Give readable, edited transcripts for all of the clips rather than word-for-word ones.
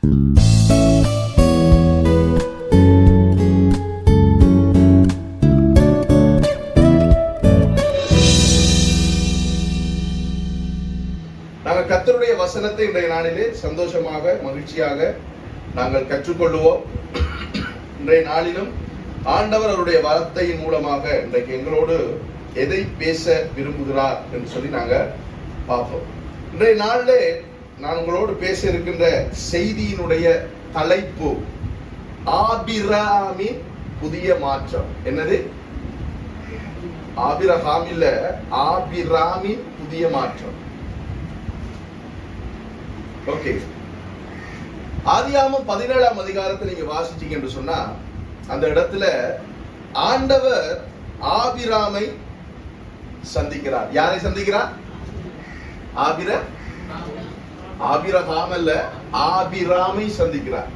நாங்கள் கர்த்தருடைய வசனத்தை இன்றைய நாளிலே சந்தோஷமாக மகிழ்ச்சியாக நாங்கள் கற்றுக்கொள்ளுவோம். இன்றைய நாளிலும் ஆண்டவர் அவருடைய வார்த்தையின் மூலமாக இன்றைக்கு எங்களோடு எதை பேச விரும்புகிறார் என்று சொல்லி நாங்கள் பார்ப்போம். இன்றைய நாளிலே நான் உங்களோடு பேச இருக்கின்ற செய்தியினுடைய தலைப்பு ஆபிரகாமின் புதிய மாற்றம். என்னது? ஆபிரகாம் இல்ல, ஆபிராமின் புதிய மாற்றம். ஓகே, ஆதியாகமம் 17ஆம் அதிகாரத்தை நீங்க வாசிச்சீங்க என்று சொன்னா அந்த இடத்துல ஆண்டவர் ஆபிராமை சந்திக்கிறார். யாரை சந்திக்கிறார்? ஆபிரகாம் அல்ல, ஆபிராமை சந்திக்கிறார்.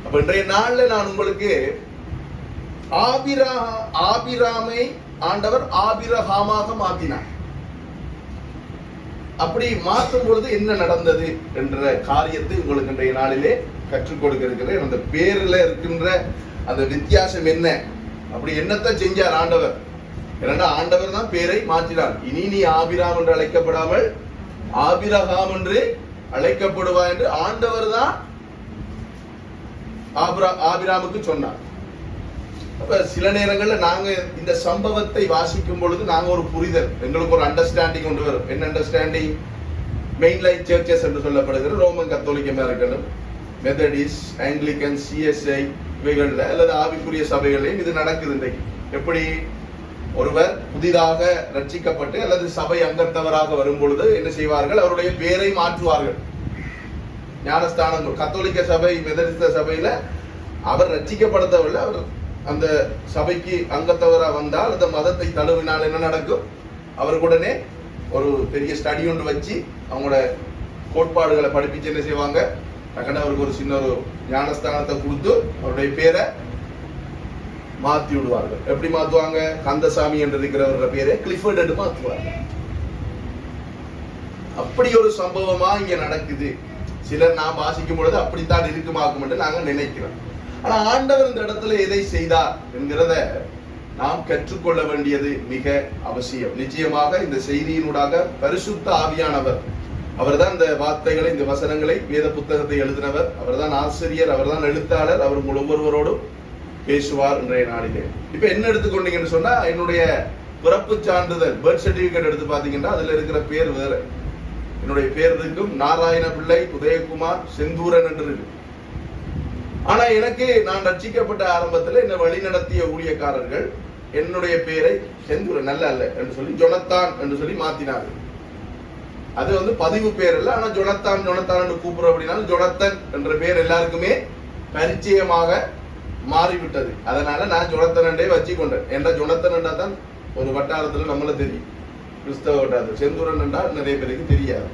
அப்ப இன்றைய நாள்ல நான் உங்களுக்கு ஆபிராமை ஆண்டவர் ஆபிரகாமாக மாற்றினார். அப்படி மாற்றும் பொழுது என்ன நடந்தது என்ற காரியத்தை உங்களுக்கு இன்றைய நாளிலே கற்றுக் கொடுக்க இருக்கிறேன். அந்த பேர்ல இருக்கின்ற அந்த வித்தியாசம் என்ன, அப்படி என்னத்தை செஞ்சார் ஆண்டவர்? ஏன்னா ஆண்டவர் தான் பேரை மாற்றினார். இனி நீ ஆபிராம் என்று அழைக்கப்படாமல் ஆபிரகாம் என்று அழைக்கப்படுவா என்று ஆண்டவர் தான் ஆபிராமுக்கு சொன்னார். அப்ப சில நேரங்கள்ல நாங்க இந்த சம்பவத்தை வாசிக்கும் பொழுது நாங்க ஒரு புரிதல், எங்களுக்கு ஒரு அண்டர்ஸ்டாண்டிங் கொண்டு வரும். என்ன அண்டர்ஸ்டாண்டிங்? மெயின் லைன் சர்ச்சஸ் என்று சொல்லப்படுகிற ரோமன் கத்தோலிக்க இருக்கட்டும், மெத்தடிஸ், ஆங்கிலிக்கன், சிஎஸ்ஐ இவைகள்ல அல்லது ஆவிக்குரிய சபைகளையும் இது நடக்குது. இன்றைக்கு எப்படி ஒருவர் புதிதாக ரட்சிக்கப்பட்டு அல்லது சபை அங்கத்தவராக வரும் பொழுது என்ன செய்வார்கள்? அவருடைய பேரை மாற்றுவார்கள். ஞானஸ்தானம் கத்தோலிக்க சபை, மெத்தடிஸ்த சபையில அவர் ரட்சிக்கப்படவில்லை, அவர் அந்த சபைக்கு அங்கத்தவரா வந்தால் அந்த மதத்தை தழுவினால் என்ன நடக்கும்? அவருக்கு உடனே ஒரு பெரிய ஸ்டடி ஒன்று வச்சு அவங்களோட கோட்பாடுகளை படிப்பிச்சு என்ன செய்வாங்க? டக்குன்னு அவருக்கு ஒரு சின்ன ஒரு ஞானஸ்தானத்தை கொடுத்து அவருடைய பேரை மாத்தி விடுவார்கள். எப்படி மாத்துவாங்க? கந்தசாமி என்று இருக்கிறவரோட பேரை கிளிஃபர்ட் என்று மாத்துவாங்க. அப்படி ஒரு சம்பவமா இங்க நடக்குது. சிலர் நான் வாசிக்கும் பொழுது அப்படித்தான் இருக்குமாக்கும் என்று நாங்க நினைக்கிறோம். ஆனா ஆண்டவர் இந்த இடத்துல எதை செய்தார் என்கிறத நாம் கற்றுக்கொள்ள வேண்டியது மிக அவசியம். நிச்சயமாக இந்த செய்தியினூடாக பரிசுத்த ஆவியானவர், அவர் தான் இந்த வார்த்தைகளை, இந்த வசனங்களை, வேத புத்தகத்தை எழுதினவர், அவர் தான் ஆசிரியர், அவர் தான் எழுத்தாளர். அவர் உங்கள் ஒவ்வொருவரோடும் பேசுவார் இன்றைய நாளிலே. இப்ப என்ன எடுத்துக்கொண்டீங்கன்னு சொன்னா, என்னுடைய பிறப்பு சான்றிதழ், பர்த் சர்டிபிகேட் எடுத்து பாத்தீங்கன்னா அதுல இருக்கிற பேர் வேற. என்னுடைய பேர் இருக்கும் நாராயண பிள்ளை உதயகுமார் செந்தூரன் என்று இருக்கு. ஆனா எனக்கு நான் ரட்சிக்கப்பட்ட ஆரம்பத்துல என்ன வழி நடத்திய ஊழியக்காரர்கள் என்னுடைய பேரை செந்தூரன் நல்ல அல்ல என்று சொல்லி ஜொனத்தான் என்று சொல்லி மாத்தினார்கள். அது பதிவு பேர் இல்ல, ஆனா ஜொனத்தான் என்று கூப்பிடுற அப்படின்னாலும் ஜொனத்தன் என்ற பேர் எல்லாருக்குமே பரிச்சயமாக மாறிவிட்டது. அதனால நான் ஜொனத்தன் என்றே வச்சு கொண்டேன். என்ற ஜொனத்தன் என்றா தான் ஒரு வட்டாரத்துல நம்மள தெரியும், கிறிஸ்தவ வட்டாரத்தில். செந்தூரன் என்றால் நிறைய பேருக்கு தெரியாது.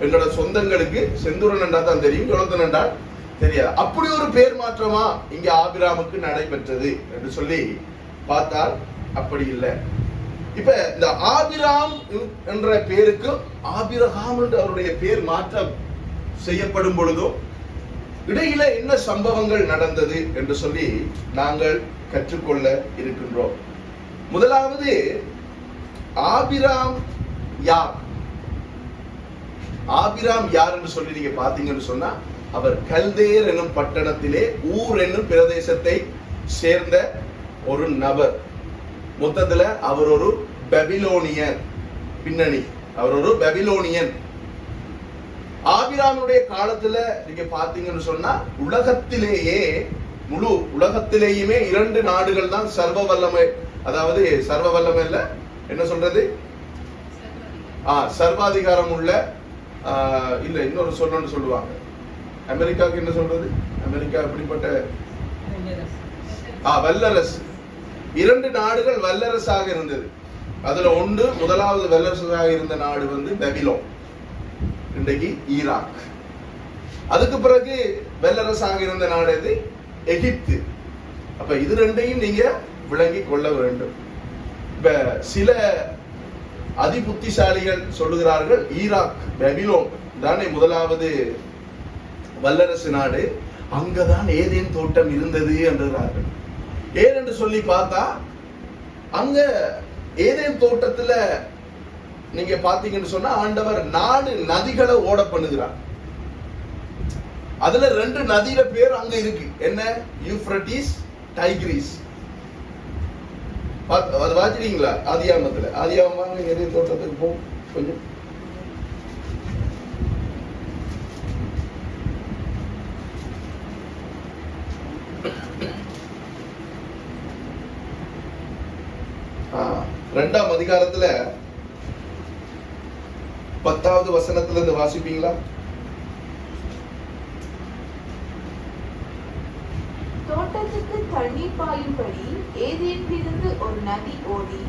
என்னோட சொந்தங்களுக்கு செந்தூரன் என்றா தான் தெரியும், ஜொனத்தன் என்றால் தெரியாது. அப்படி ஒரு பேர் மாற்றமா இங்க ஆபிராமுக்கு நடைபெற்றது என்று சொல்லி பார்த்தால் அப்படி இல்லை. இப்ப இந்த ஆபிராம் என்ற பேருக்கு ஆபிரகாம் என்று அவருடைய பேர் மாற்றம் செய்யப்படும் பொழுதும் இடையில என்ன சம்பவங்கள் நடந்தது என்று சொல்லி நாங்கள் கற்றுக்கொள்ள இருக்கின்றோம். முதலாவது, ஆபிராம் யார்? ஆபிராம் யார் என்று சொல்லி நீங்க பாத்தீங்கன்னு சொன்னா, அவர் கல்தேர் என்னும் பட்டணத்திலே ஊர் என்னும் பிரதேசத்தை சேர்ந்த ஒரு நபர். மொத்தத்துல அவர் ஒரு பெபிலோனியன் பின்னணி, அவர் ஒரு பெபிலோனியன். ஆபிராமுடைய காலத்துல நீங்க பாத்தீங்கன்னு சொன்னா, உலகத்திலேயே முழு உலகத்திலேயுமே 2 நாடுகள் தான் சர்வ வல்லமை, அதாவது சர்வ வல்லமை இல்ல, என்ன சொல்றது, சர்வாதிகாரம் உள்ள, இல்ல இன்னொரு சொல்லணும்னு சொல்லுவாங்க. அமெரிக்காவுக்கு என்ன சொல்றது? அமெரிக்கா எப்படிப்பட்ட வல்லரசு. 2 நாடுகள் வல்லரசாக இருந்தது. அதுல முதலாவது வல்லரசாக இருந்த நாடு பெபிலோன், இன்றைக்கு ஈராக். அதுக்கு பிறகு வல்லரசாக இருந்த நாடு எது? எகிப்து. அப்ப இது 2ஐயும் நீங்க விளங்கி கொள்ள வேண்டும். இப்ப சில அதிபுத்திசாலிகள் சொல்லுகிறார்கள், ஈராக் பெபிலோன் தானே முதலாவது வல்லரசு நாடு, அங்கதான் ஏதேன் தோட்டம் இருந்தது என்றார்கள். ஏன் என்று சொல்லி பார்த்தா, அங்க ஏதேன் தோட்டத்துல நீங்க பாத்தீங்கன்னு சொன்னா ஆண்டவர் 4 நதிகளை ஓட பண்ணுகிறார். அதுல 2 நதியில பேர் அங்க இருக்கு. என்ன? Euphrates, Tigris. அது வாசிக்கிறீங்களா? ஆதியாகமத்துல. ஆதியாகமம் ஏதேன் தோட்டத்துக்கு போ கொஞ்சம். ரெண்டாம் அதிகாரத்துல 10வது வசனத்துல இருந்து வாசிப்பீங்களா? தோட்டத்துக்கு தண்ணீர் பாயும்படி ஏதேனிலிருந்து ஒரு நதி ஓடி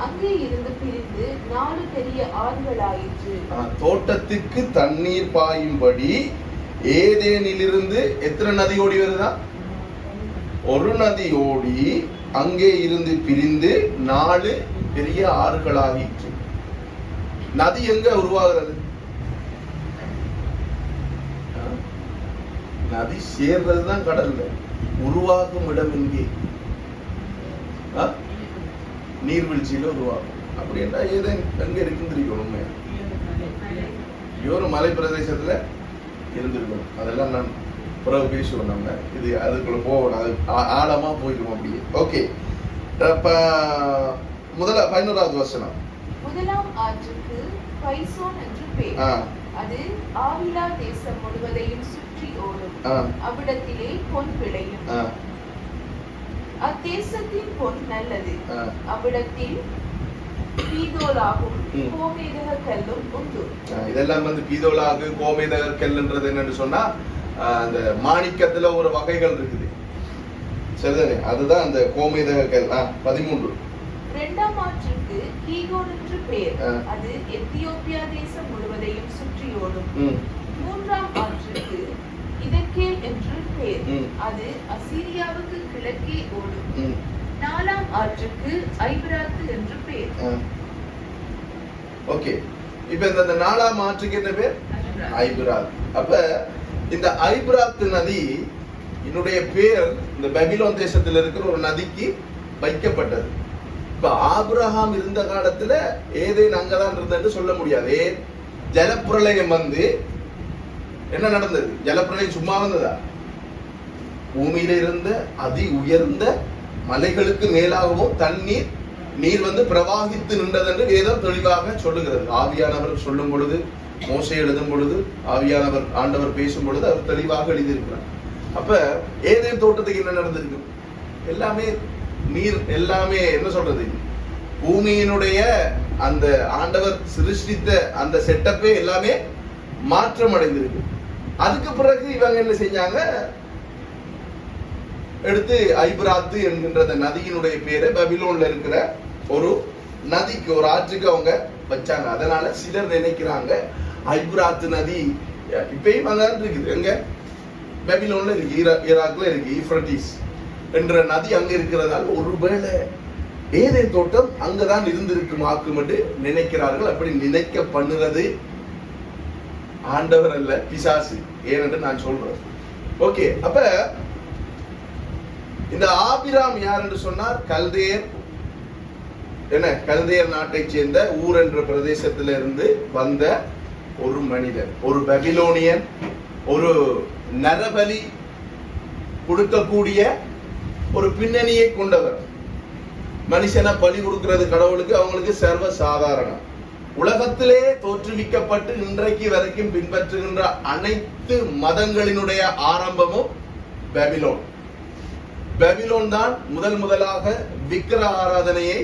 அங்கே இருந்து பிரிந்து 4 பெரிய ஆறுகளாயிற்று. தோட்டத்துக்கு தண்ணீர் பாயும்படி ஏதேனிலிருந்து எத்தனை நதி ஓடி வருதா? ஒரு நதி ஓடி அங்கே இருந்து பிரிந்து 4 பெரிய ஆறுகளாயிற்று. நதி எங்க உருவாகிறது? நதி சேர்றதுதான் கடல்ல. உருவாகும் இடம் எங்கே? நீர்வீழ்ச்சியில உருவாகும். அப்படி என்றா ஏதேன் எங்க இருக்குன்னு தெரியும். ஒரு மலை பிரதேசத்துல இருந்திருக்கணும். அதெல்லாம் நான் பிறகு பேசுவோம். நம்ம இது அதுக்குள்ள போகணும். அது ஆழமா போயிடும் அப்படியே. ஓகே, அப்ப 11வது வசனம். முதலாம் ஆற்றுக்கு பைசோன் என்று பெயர். அது ஆவிலா தேசம் முழுவதையும் சுற்றி ஓடும். அவ்விடத்திலே பொன் விளையும். அத்தேசத்தின் பொன் நல்லது. அவ்விடத்தில் பீதோலாகும் கோமேதக கல்லும் உண்டு. இதெல்லாம் பீதோலாகு கோமேதக கல்லுன்றது என்னன்னு சொன்னா, அந்த மாணிக்கத்துல ஒரு வகைகள் இருக்குது. சரிதானே? அதுதான் அந்த கோமேதக கல். 13. இரண்டாம் ஆற்றுக்கு கீகோன் என்று பெயர். அது எத்தியோப்பியா தேசம் முழுவதையும் சுற்றி ஓடும். மூன்றாம் ஆற்றுக்கு இதக்கேல் என்று பெயர். அது அசீரியாவுக்கு கிழக்கே ஓடும். 4ஆம் ஆற்றுக்கு ஐபிராத்து என்று பெயர். ஓகே, இப்ப இந்த 4ஆம் ஆற்றுக்கு என்ன பேர்? ஐபிராத். அப்ப இந்த ஐபிராத்து நதி என்னுடைய பேர் இந்த பாபிலோன் தேசத்தில் இருக்கிற ஒரு நதிக்கு வைக்கப்பட்டது. இப்ப ஆபிரகாம் இருந்த காலத்துல ஏதேன் அங்கதான் இருந்தது சொல்ல முடியாது. ஜலப்பிரளயம் என்ன நடந்தது? ஜலப்பிரளயம் சும்மா வந்ததா? பூமியில இருந்த அதி உயர்ந்த மலைகளுக்கு மேலாகவும் நீர் பிரவாகித்து நின்றது என்று வேதம் தெளிவாக சொல்லுகிறது. ஆவியானவர் சொல்லும் பொழுது, மோசே எழுதும் பொழுது, ஆவியானவர் ஆண்டவர் பேசும் பொழுது அவர் தெளிவாக எழுதியிருக்கிறார். அப்ப ஏதேன் தோட்டத்துக்கு என்ன நடந்திருக்கு? எல்லாமே நீர், எல்லாமே என்ன சொல்றது, பூமியினுடைய அந்த ஆண்டவர் சிருஷ்டித்த அந்த செட்டப்பே எல்லாமே மாற்றம் அடைந்திருக்கு. அதுக்கு பிறகு இவங்க என்ன செஞ்சாங்க? எடுத்து ஐபிராத்து என்கின்ற நதியினுடைய பேரை பாபிலோன்ல இருக்கிற ஒரு நதிக்கு, ஒரு ஆற்றுக்கு அவங்க வச்சாங்க. அதனால சிலர் நினைக்கிறாங்க ஐபிராத்து நதி இப்பயும் அதான் இருக்குது. எங்க? பாபிலோன்ல இருக்கு, ஈராக்ல இருக்கு. யூப்ரட்டிஸ் என்ற நதி அங்க இருக்கிறதால ஒருவேளை ஏதேன் தோட்டம் அங்கதான் இருந்திருக்குமாக்கும் என்று நினைக்கிறார்கள். அப்படி நினைக்க பண்ணுறது ஆண்டவர் அல்ல, பிசாசு. ஏனென்று நான் சொல்றேன். ஓகே, அப்ப இந்த ஆபிராம் யார் என்று சொன்னார்? கல்தேயர். என்ன? கல்தேயர் நாட்டை சேர்ந்த ஊர் என்ற பிரதேசத்திலிருந்து வந்த ஒரு மனிதர், ஒரு பாபிலோனியன், ஒரு நரபலி கொடுக்கக்கூடிய ஒரு பின்னணியை கொண்டவர். மனுஷனை பலி கொடுக்கிறது கடவுளுக்கு அவங்களுக்கு சர்வ சாதாரணம். உலகத்திலே தோற்றுவிக்கப்பட்டு இன்றைக்கு வரைக்கும் பின்பற்றுகின்ற அனைத்து மதங்களினுடைய ஆரம்பமும் பாபிலோன். பாபிலோன் தான் முதலாக விக்கிர ஆராதனையை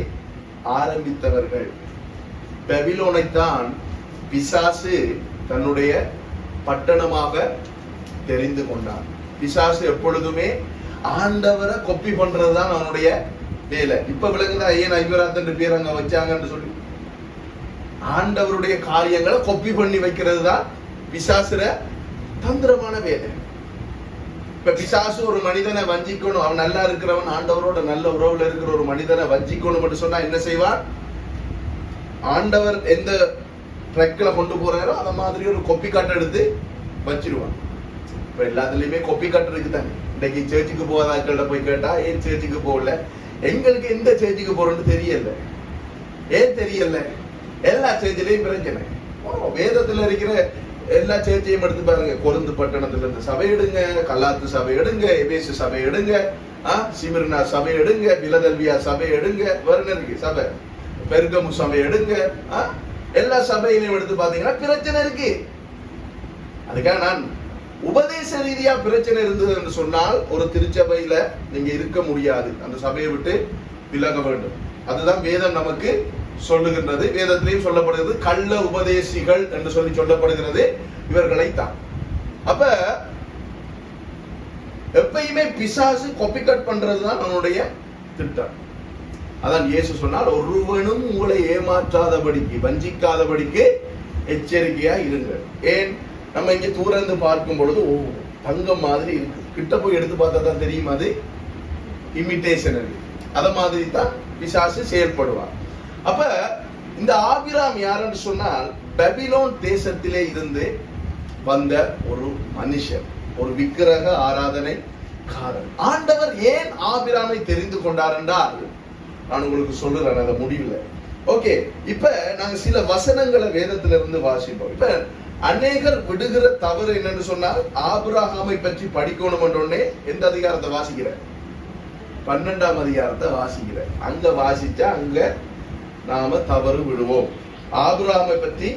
ஆரம்பித்தவர்கள். பாபிலோனைத்தான் பிசாசு தன்னுடைய பட்டணமாக தெரிந்து கொண்டான். பிசாசு எப்பொழுதுமே ஆண்டவரை கொப்பி பண்றதுதான் அவனுடைய வேலை. இப்ப விளங்குதா ஏன் ஐபிராத் என்று பேர் அங்க வச்சாங்கன்னு சொல்லி? ஆண்டவருடைய காரியங்களை கொப்பி பண்ணி வைக்கிறது தான் பிசாசுர தந்திரமான வேலை. இப்ப பிசாசு ஒரு மனிதனை வஞ்சிக்கணும், அவன் நல்லா இருக்கிறவன், ஆண்டவரோட நல்ல உறவுல இருக்கிற ஒரு மனிதனை வஞ்சிக்கணும் சொன்னா என்ன செய்வான்? ஆண்டவர் எந்த ட்ரக்ல கொண்டு போறாரோ அந்த மாதிரி ஒரு கொப்பி காட்டை எடுத்து வச்சிருவான். இப்ப எல்லாத்துலயுமே கொப்பி கட்டு இருக்குதானே. இன்னைக்கு சேர்ச்சுக்கு போகாதாக்கள்கிட்ட போய் கேட்டா ஏன் சேர்ச்சுக்கு போகல, எங்களுக்கு எந்த சேர்ச்சுக்கு போறோம்னு தெரியல. ஏன் தெரியல? எல்லா சேர்ச்சிலையும் பிரச்சனை. வேதத்துல இருக்கிற எல்லா சேர்ச்சையும் எடுத்து பாருங்க. கொருந்து பட்டணத்துல இருந்து சபை எடுங்க, கல்லாத்து சபை எடுங்க, எபேசு சபை எடுங்க, சிமிர்னா சபை எடுங்க, பிலதெல்பியா சபை எடுங்க, வருணருக்கு சபை, பெருகமு சபை எடுங்க. எல்லா சபையிலையும் எடுத்து பாத்தீங்கன்னா பிரச்சனை இருக்கு. அதுக்காக நான் உபதேச ரீதியா பிரச்சனை இருந்தது என்று சொன்னால் ஒரு திருச்சபையில நீங்க இருக்க முடியாது. அந்த சபையை விட்டு விலக வேண்டும். அதுதான் வேதம் நமக்கு சொல்லுகின்றது. வேதத்திலையும் சொல்லப்படுகிறது கள்ள உபதேசிகள் என்று சொல்லப்படுகிறது இவர்களைத்தான். அப்ப எப்பயுமே பிசாசு காப்பி கட் பண்றதுதான் நம்மளுடைய திட்டம். அதான் இயேசு சொன்னால் ஒருவனும் உங்களை ஏமாற்றாதபடிக்கு, வஞ்சிக்காதபடிக்கு எச்சரிக்கையா இருங்க. ஏன் நம்ம இங்க தூரந்து பார்க்கும் பொழுது தங்கம் மாதிரி இருக்கு, கிட்ட போய் எடுத்து பார்த்தா தான் தெரியும் அது இமிட்டேஷன். அத மாதிரி தான் பிசாசு செயல்படுவார். அப்ப இந்த ஆபிராம் யாருன்னு சொன்னால் பாபிலோன் தேசத்திலே இருந்து வந்த ஒரு மனுஷன், ஒரு விக்கிரக ஆராதனைக்காரன். ஆண்டவர் ஏன் ஆபிராமை தெரிந்து கொண்டார் என்றால் நான் உங்களுக்கு சொல்லுறேன் அந்த முடிவுல. ஓகே, இப்ப நாங்க சில வசனங்களை வேதத்துல இருந்து வாசிப்போம். இப்ப அநேகர் விடுகிற தவறு என்னன்னு சொன்னால் ஆபிரகாமை பற்றி படிக்கணும் என்றோடனே எந்த அதிகாரத்தை வாசிக்கிறேன்? 12ஆம் அதிகாரத்தை வாசிக்கிறேன். அங்க வாசிச்சா அங்க நாம தவறு விடுவோம். ஆபிரகாமை பற்றி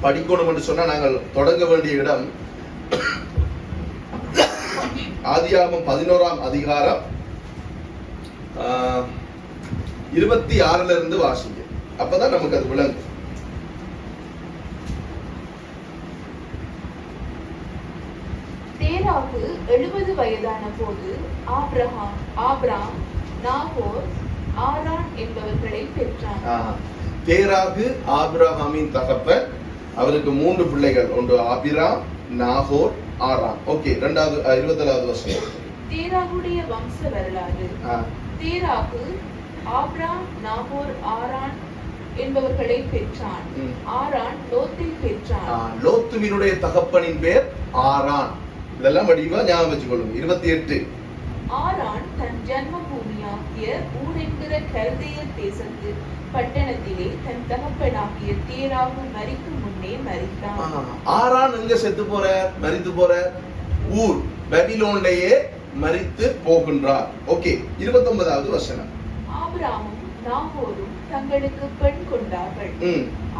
படிக்கணும் என்று சொன்னா நாங்கள் தொடங்க வேண்டிய இடம் ஆதியாகமம் 11ஆம் அதிகாரம் 26 இருந்து வாசிங்க. அப்பதான் நமக்கு அது விளங்கும். தேராகு 70 வயதான போது ஆபிராம் நாகோர் ஆரான் என்பவர்களை பெற்றான். தேராகு ஆபிரகாமின் தகப்பன். அவருக்கு 3 பிள்ளைகள். ஒன்று ஆபிராம், நாகோர், ஆரான். ஓகே, 27வது வருஷம் தேராகுடைய வம்ச வரலாறு. தேராகு ஆபிராம், நாகோர், ஆரான் என்பவர்களை பெற்றான். ஆரான் லோத்தை பெற்றான். லோத்துவினுடைய தகப்பனின் பேர் ஆரான். இதெல்லாம் வடிவா ஞாபகம் வச்சுக்கொள்ளுங்க. 28. ஆரான் தன் ஜன்ம பூமியாகிய ஊர் என்கிற கல்தேயர் தேசத்து பட்டணத்திலே தன் தகப்பனாகிய தேராகு மரிக்கும் முன்னே மரித்தான். ஆரான் எங்க செத்து போற, மரித்து போற? ஊர் பாபிலோனிலேயே மரித்து போகின்றார். ஓகே, 29வது வசனம். ஆபிராமும் நாகோரும் தங்களுக்கு பெண் கொண்டார்கள்.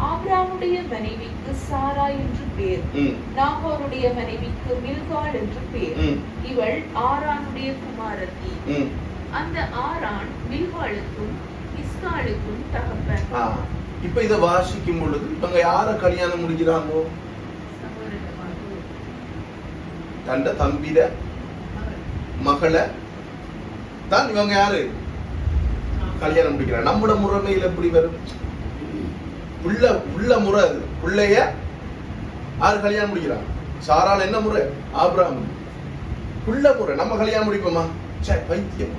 ஆபிராமுடைய மனைவிக்கு சாரா என்று பேர், நாகோருடைய மனைவிக்கு மில்காள் என்று பேர். இவள் ஆரானுடைய குமாரத்தி. அந்த ஆரான் மில்காளுக்கும் இஸ்காளுக்கும் தகப்பன். இப்ப இத வாசிக்கும் பொழுது இவங்க யார கல்யாணம் முடிக்கிறாங்களோ? தண்ட தம்பிட மகளை தான் இவங்க யாரு கல்யாணம் முடிக்கிறார். நம்மட முறைமையில் எப்படி வரும்? உள்ள முறை அது. பிள்ளைய யாரு கல்யாணம் முடிக்கிறார்? சாரால் என்ன முறை? ஆபிரகாம் உள்ள முறை. நம்ம கல்யாணம் முடிப்போமா? பைத்தியம்.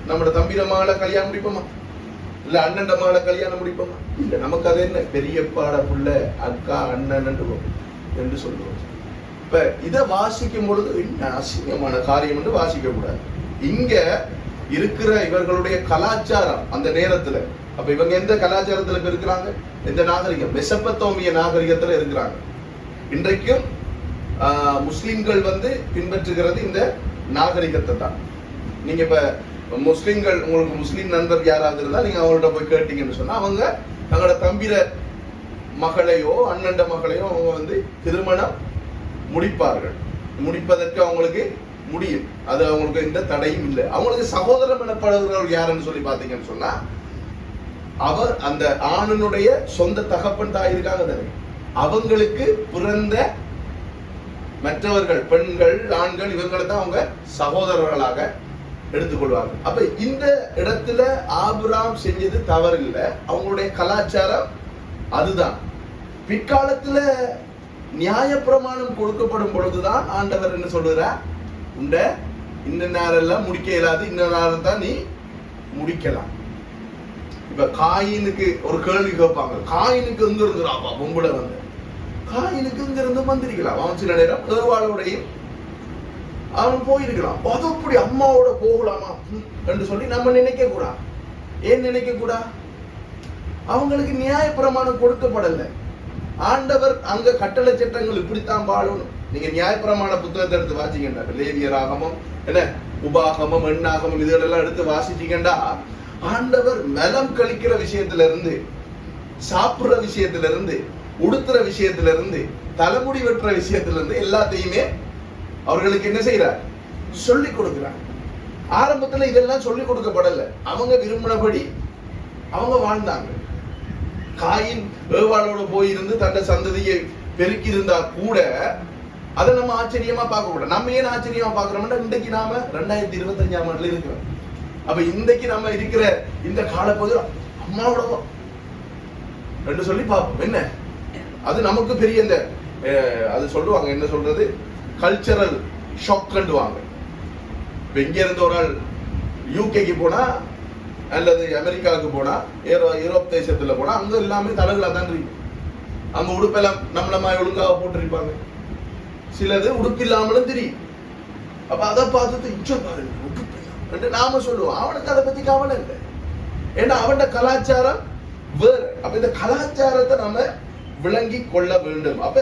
நம்மட தம்பிட மகளை கல்யாணம் முடிப்போமா? இல்ல அண்ணன் மகளை கல்யாணம் முடிப்போமா? இல்ல. நமக்கு அது என்ன பெரியப்பாட புள்ள, அக்கா, அண்ணன் என்று சொல்லுவோம். இப்ப இதை வாசிக்கும் பொழுது என்ன அசிங்கமான காரியம் என்று வாசிக்க கூடாது. இங்க இருக்கிற இவர்களுடைய கலாச்சாரம் அந்த நேரத்துல. அப்ப இவங்க எந்த கலாச்சாரத்துல இருக்கிறாங்க? எந்த நாகரிகம்? மெசபத்தோமிய நாகரிகத்துல இருக்கிறாங்க. இன்றைக்கும் முஸ்லிம்கள் பின்பற்றுகிறது இந்த நாகரிகத்தை தான். நீங்க இப்ப முஸ்லிம்கள், உங்களுக்கு முஸ்லிம் நண்பர் யாராவது இருந்தா நீங்க அவங்கள்ட்ட போய் கேட்டீங்கன்னு சொன்னா அவங்க தங்களோட தம்பிர மகளையோ அண்ணண்ட மகளையோ அவங்க திருமணம் முடிப்பார்கள். முடிப்பதற்கு அவங்களுக்கு முடியும். அது அவங்களுக்கு எந்த தடையும் இல்லை. அவங்களுக்கு சகோதரம் எனப்படுகிறவர்கள் யாருன்னு சொல்லி பாத்தீங்கன்னு சொன்னா அவர் அந்த ஆணனுடைய சொந்த தகப்பன் தாய் இருக்காங்க தானே, அவங்களுக்கு பிறந்த மற்றவர்கள், பெண்கள், ஆண்கள், இவங்களை தான் அவங்க சகோதரர்களாக எடுத்துக்கொள்வாங்க. அப்ப இந்த இடத்துல ஆபிரகாம் செஞ்சது தவறு இல்லை. அவங்களுடைய கலாச்சாரம் அதுதான். பிற்காலத்துல நியாயப்பிரமாணம் கொடுக்கப்படும் பொழுதுதான் ஆண்டவர் என்ன சொல்லுறார்? இந்த நேரம் எல்லாம் முடிக்க இயலாது, இந்த நேரம் தான் நீ முடிக்கலாம். இப்ப காயினுக்கு ஒரு கேள்வி கேட்பாங்க, காயினுக்கு எங்க இருக்கிறாப்பா பொம்பளை காயினுக்கு இங்க இருந்து வந்திருக்கலாம். அவன் சில நேரம் ஏவாளோடையும் அவன் போயிருக்கலாம். அது அப்படி அம்மாவோட போகலாமா என்று சொல்லி நம்ம நினைக்க கூடாது. ஏன் நினைக்க கூடாது? அவங்களுக்கு நியாயப்பிரமாணம் கொடுக்கப்படல. ஆண்டவர் அங்க கட்டளை சட்டங்கள் இப்படித்தான் வாழணும். நீங்க நியாயப்பிரமாண புத்தகத்தை எடுத்து வாசிக்கின்ற லேவியராகமம், என்ன உபாகமம், எண்ணாகமம் இதெல்லாம் எடுத்து வாசிச்சீங்கண்டா ஆண்டவர் மலம் கழிக்கிற விஷயத்துல இருந்து, சாப்பிடுற விஷயத்துல இருந்து, உடுத்துற விஷயத்துல இருந்து, தலைமுடி வெட்டுற விஷயத்துல இருந்து எல்லாத்தையுமே அவர்களுக்கு என்ன செய்யறார்? சொல்லிக் கொடுக்கிறார். ஆரம்பத்துல இதெல்லாம் சொல்லிக் கொடுக்கப்படல. அவங்க விரும்பினபடி அவங்க வாழ்ந்தாங்க. காயின் ஏவாளோட போயிருந்து தன்னை சந்ததியை பெருக்கி இருந்தா கூட அதை நம்ம ஆச்சரியமா பார்க்க கூடாது. நம்ம ஏன் ஆச்சரியமா பார்க்கிறோம்னா இன்றைக்கு நாம 2025ஆம் ஆண்டுல இருக்கிறோம். அப்ப இன்றைக்கு நம்ம இருக்கிற இந்த காலப்பகுதியில் அம்மாவோட ரெண்டு சொல்லி பார்ப்போம். என்ன அது நமக்கு பெரிய இந்த அது சொல்லுவாங்க, என்ன சொல்றது, கல்ச்சரல் ஷாக் கண்டுவாங்க. இப்ப இங்க இருந்து ஒரு ஆள் யூகேக்கு போனா அல்லது அமெரிக்காவுக்கு போனா, யூரோப் தேசத்துல போனா அங்க எல்லாமே தலைகளா தான் இருக்கு. அங்க உடுப்பெல்லாம் நம்மள ஒழுங்காக போட்டிருப்பாங்க. சிலது உடுப்பு இல்லாமலும் தெரியும். அப்ப அதை பார்த்துட்டு இச்ச பாருங்க உடுப்பு நாம சொல்லுவோம். அவனுக்கு அதை பத்தி கவலை இல்லை. ஏன்னா அவனோட கலாச்சாரம் வேற. அப்ப இந்த கலாச்சாரத்தை நம்ம விளங்கி கொள்ள வேண்டும். அப்ப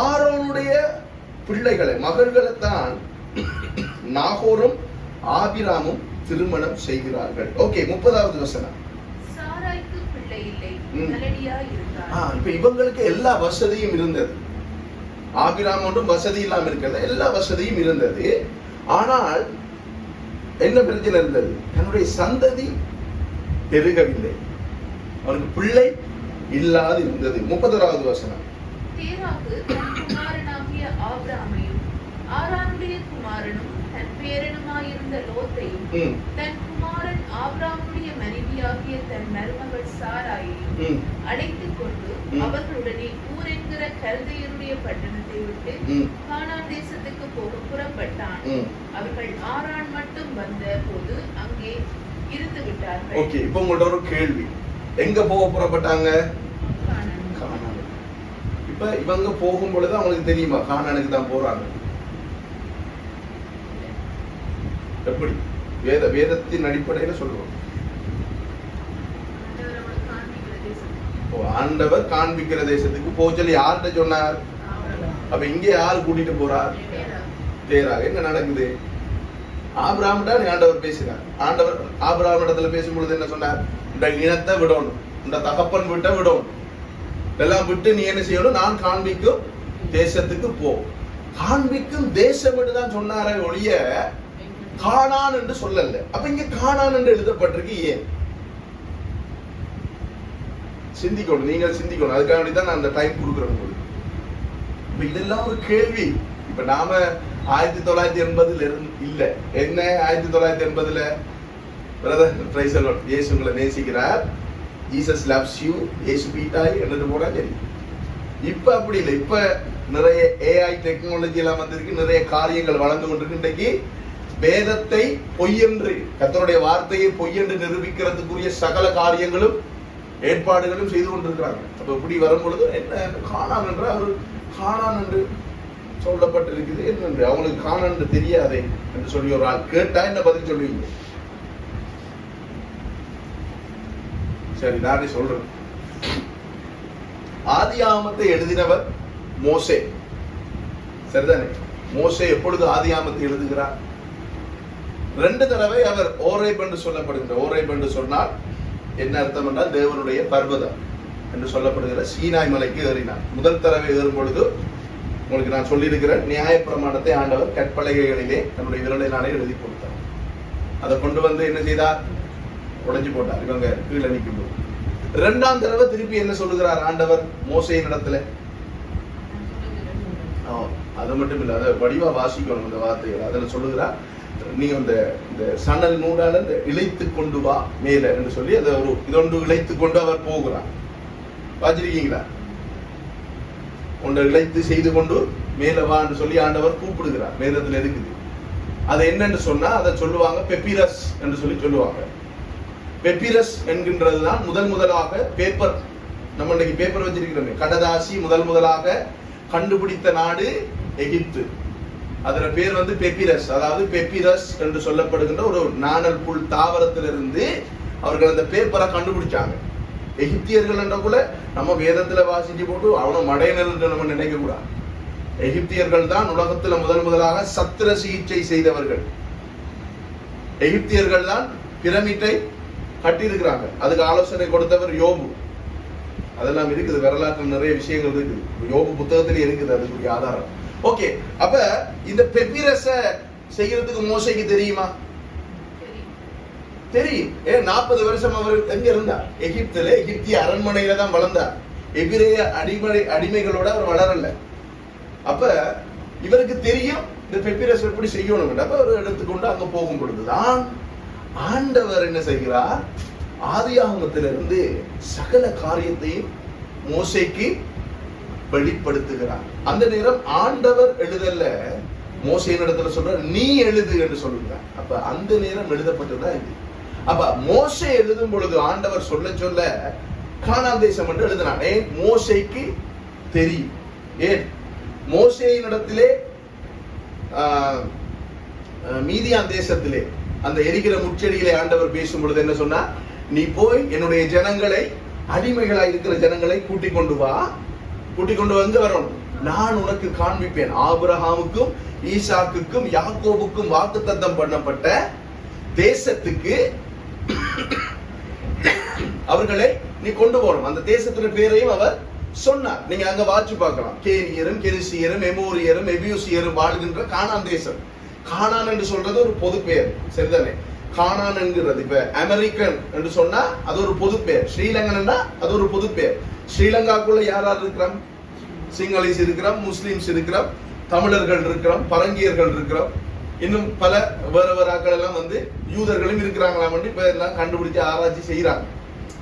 ஆரோனுடைய பிள்ளைகளை, மகள்களை தான் நாகோரும் ஆபிராமும் திருமணம் செய்கிறார்கள். ஓகே, 30வது வசனம். சாராய்க்கு பிள்ளை இல்லை, நல்லடியாய் இருந்தார். இப்ப இவங்களுக்கு எல்லா வசதியும் இருந்தது. ஆபிராம் ஒன்றும் வசதி இல்லாம இருக்கிறது, எல்லா வசதியும் இருந்தது. ஆனால் என்ன பிரச்சனை இருந்தது? தன்னுடைய சந்ததி பெருகவில்லை, அவனுக்கு பிள்ளை இல்லாது இருந்தது. 31வது வசனம். தேராகு தன் குமாரனாகிய ஆபிரகாமையும் ஆரானுடைய குமாரனும் தன் பேரனுமாயிருந்த லோத்தையும் தன் குமாரன் ஆபிரகாமுடைய மனைவியாகிய தன் மருமகள் சாராயையும் அழைத்துக் கொண்டு அவர்களுடனே ஊர் என்கிற கல்தையருடைய பட்டணத்தை விட்டு கானான் தேசத்துக்கு போக புறப்பட்டான். அவர்கள் ஆரான் மட்டும் வந்த போது அங்கே இருந்து விட்டார்கள். ஓகே, இப்போ உங்கள்ட்ட ஒரு கேள்வி. எங்க போக புறப்பட்டாங்க? கானான். இப்ப இவங்க போகும் பொழுது அவங்களுக்கு தெரியுமா கானானுக்கு தான் போறாங்க? எப்படி? வேதத்தின் அடிப்படையில சொல்லுவோம். ஆண்டவர் காண்பிக்கிற தேசத்துக்கு போச்சல் யார்கிட்ட சொன்னார்? அப்ப இங்கே யாரு கூட்டிட்டு போறார்? தேராக. என்ன நடக்குது? ஆபிரகாம்கிட்ட ஆண்டவர் பேசுறார். ஆண்டவர் ஆபிரகாம் இடத்துல பேசும்பொழுது என்ன சொன்னார்? இந்த இனத்தை விடணும், இந்த தகப்பன் விட்ட விடணும், இதெல்லாம் விட்டு நீ என்ன செய்யணும்? நான் காண்பிக்கும் தேசத்துக்கு போ. காண்பிக்கும் தேசம் என்று தான் சொன்னாரே ஒழிய கானான் என்று சொல்லல. அப்ப இங்க கானான் என்று எழுதப்பட்டிருக்கு. ஏன்? சிந்திக்கணும், நீங்கள் சிந்திக்கணும். அதுக்காக வேண்டிதான் நான் அந்த டைம் கொடுக்குறேன். இப்ப இதெல்லாம் ஒரு கேள்வி. இப்ப நாம 1980 இல்ல, என்ன 1980 பிரதர் பிரைஸ் தி லார்ட், இயேசு உங்களை நேசிக்கிறார், ஜீசஸ் லவ்ஸ் யூ, இயேசு பீட்டாய் என்று போனா சரி. இப்ப அப்படி இல்லை. இப்ப நிறைய ஏஐ டெக்னாலஜி எல்லாம் வந்திருக்கு, நிறைய காரியங்கள் வளர்ந்து கொண்டிருக்கு. இன்றைக்கு வேதத்தை பொய்யென்று, கர்த்தருடைய வார்த்தையை பொய்யென்று நிரூபிக்கிறதுக்குரிய சகல காரியங்களும் ஏற்பாடுகளும் செய்து கொண்டிருக்கிறாங்க. அப்ப இப்படி வரும் பொழுது என்ன கானான் என்று அவர் கானான் என்று சொல்லப்பட்டிருக்குது. என்னென்று அவங்களுக்கு கானான் என்று தெரியாதே என்று சொல்லி ஒரு ஆள் கேட்டா என்ன பதில் சொல்லுவீங்க? சரி, நானே சொல்றேன். ஆதியாகமத்தை எழுதினவர் மோசே, சரிதானே? மோசே எப்பொழுது ஆதியாகமத்தை எழுதுகிறார்? 2 தடவை அவர் ஓரேப் என்று சொல்லப்படுகின்ற, ஓரேப் என்று சொன்னால் என்ன அர்த்தம் என்றால் தேவனுடைய பர்வதம் என்று சொல்லப்படுகிற சீனாய் மலைக்கு ஏறினார். முதல் தடவை ஏறும் பொழுது உங்களுக்கு நான் சொல்லியிருக்கிறேன், நியாயப்பிரமாணத்தை ஆண்டவர் கற்பலகைகளிலே தன்னுடைய விரலினாலே எழுதி கொடுத்தார். அதை கொண்டு வந்து என்ன செய்தார்? உடைஞ்சு போட்டார். இவங்க கீழே நிற்கும் போது 2ஆம் தடவை திருப்பி என்ன சொல்லுகிறார் ஆண்டவர் மோசேயின் இடத்துல? அது மட்டும் இல்ல, அதை வடிவா வாசிக்கணும் இந்த வார்த்தைகள். அதில் சொல்லுகிறார், நீ இந்த சணல் நூலால இழைத்து கொண்டு வா மேல என்று சொல்லி அதை ஒரு இதொன்று இழைத்து கொண்டு அவர் போகிறார். வாசிருக்கீங்களா? ஒன்றை இழைத்து செய்து கொண்டு மேல வா என்று சொல்லி ஆண்டவர் கூப்பிடுகிறார். வேதத்தில் இருக்குது. அது என்னன்னு சொன்னா அதை சொல்லுவாங்க பெப்பிரஸ் என்று சொல்லி சொல்லுவாங்க. பெப்பிரஸ் என்கின்றதுதான் முதலாக பேப்பர் நம்ம இன்னைக்கு பேப்பர் வச்சிருக்கிறோமே, கடதாசி முதலாக கண்டுபிடித்த நாடு எகிப்து. அதுல பேர் வந்து பெப்பிரஸ், அதாவது பெப்பிரஸ் என்று சொல்லப்படுகின்ற ஒரு நாணல் புல் தாவரத்திலிருந்து அவர்கள் அந்த பேப்பரை கண்டுபிடிச்சாங்க. எகிப்தியர்கள் என்ற கூட நம்ம வேதத்துல வாசிச்சு போட்டு அவனை மடையனர் என்று நம்ம நினைக்க கூடாது. எகிப்தியர்கள் தான் உலகத்துல முதலாக சத்திர சிகிச்சை செய்தவர்கள். எகிப்தியர்கள் தான் பிரமிட்டை கட்டியிருக்கிறாங்க. அதுக்கு ஆலோசனை கொடுத்தவர் யோபு. அதெல்லாம் இருக்குது, வரலாற்று நிறைய விஷயங்கள் இருக்குது, யோபு புத்தகத்திலே இருக்குது அதுக்குரிய ஆதாரம். ஓகே, அப்ப இந்த பெப்பிரஸ செய்யறதுக்கு மோசைக்கு தெரியுமா? தெரியும். 40 வருஷம் அவர் எங்க இருந்தார்? எகிப்துல, எகிப்திய அரண்மனையில தான் வளர்ந்தார். எபிரேய அடிமைகளோட அவர் வளரல. அப்ப இவருக்கு தெரியும் இந்த பெப்பிரஸ் எப்படி செய்யணும். அப்ப அவர் எடுத்துக்கொண்டு அங்க போகும் பொழுதுதான் ஆண்டவர் என்ன செய்கிறார்? ஆதியாகமத்திலிருந்து சகல காரியத்தையும் மோசைக்கு வெளிப்படுத்துகிறார். அந்த நேரம் ஆண்டவர் எழுதல்ல, மோசையின் இடத்துல சொல்ற நீ எழுது என்று சொல்லுங்க. அப்ப அந்த நேரம் எழுதப்பட்டதுதான் இது. அப்ப மோசே எழுதும் பொழுது ஆண்டவர் சொல்ல கானான் தேசம் என்று எழுதினான். மோசைக்கு தெரியும். ஏன் மோசேயின் இடத்திலே மீதியான் தேசத்திலே அந்த எரிகிற முச்செடியிலே ஆண்டவர் பேசும் பொழுது என்ன சொன்னா, நீ போய் என்னுடைய ஜனங்களை, அடிமைகளாய் இருக்கிற ஜனங்களை கூட்டிக் கொண்டு வா. கூட்டிக் கொண்டு வந்து வரணும், நான் உனக்கு காண்பிப்பேன். ஆபிரகாமுக்கும் ஈசாக்குக்கும் யாக்கோபுக்கும் வாக்குத்தத்தம் பண்ணப்பட்ட தேசத்துக்கு அவர்களை நீ கொண்டு போகணும். அந்த தேசத்தின் பேரையும் அவர் சொன்னார். நீங்க அங்க வாட்சி பார்க்கலாம். கேனியரும் கெரிசியரும் எமோரியரும் எபியூசியரும் வாழ்கின்ற கானான் தேசம். கானான் என்று சொல்றது ஒரு பொது பெயர், சரிதானே? கானான் என்கிறது இப்ப அமெரிக்கன் என்று சொன்னா அது ஒரு பொது பெயர். ஸ்ரீலங்கன்னா அது ஒரு பொது பெயர். ஸ்ரீலங்காக்குள்ள யார் இருக்கிறோம்? சிங்களீஸ் இருக்கிறோம், முஸ்லிம்ஸ் இருக்கிறோம், தமிழர்கள் இருக்கிறோம், பரங்கியர்கள் இருக்கிறோம், இன்னும் பல வேற ஆக்கள் எல்லாம் வந்து யூதர்களும் இருக்கிறாங்களாம். இப்ப எல்லாம் கண்டுபிடிச்சு ஆராய்ச்சி செய்யறாங்க.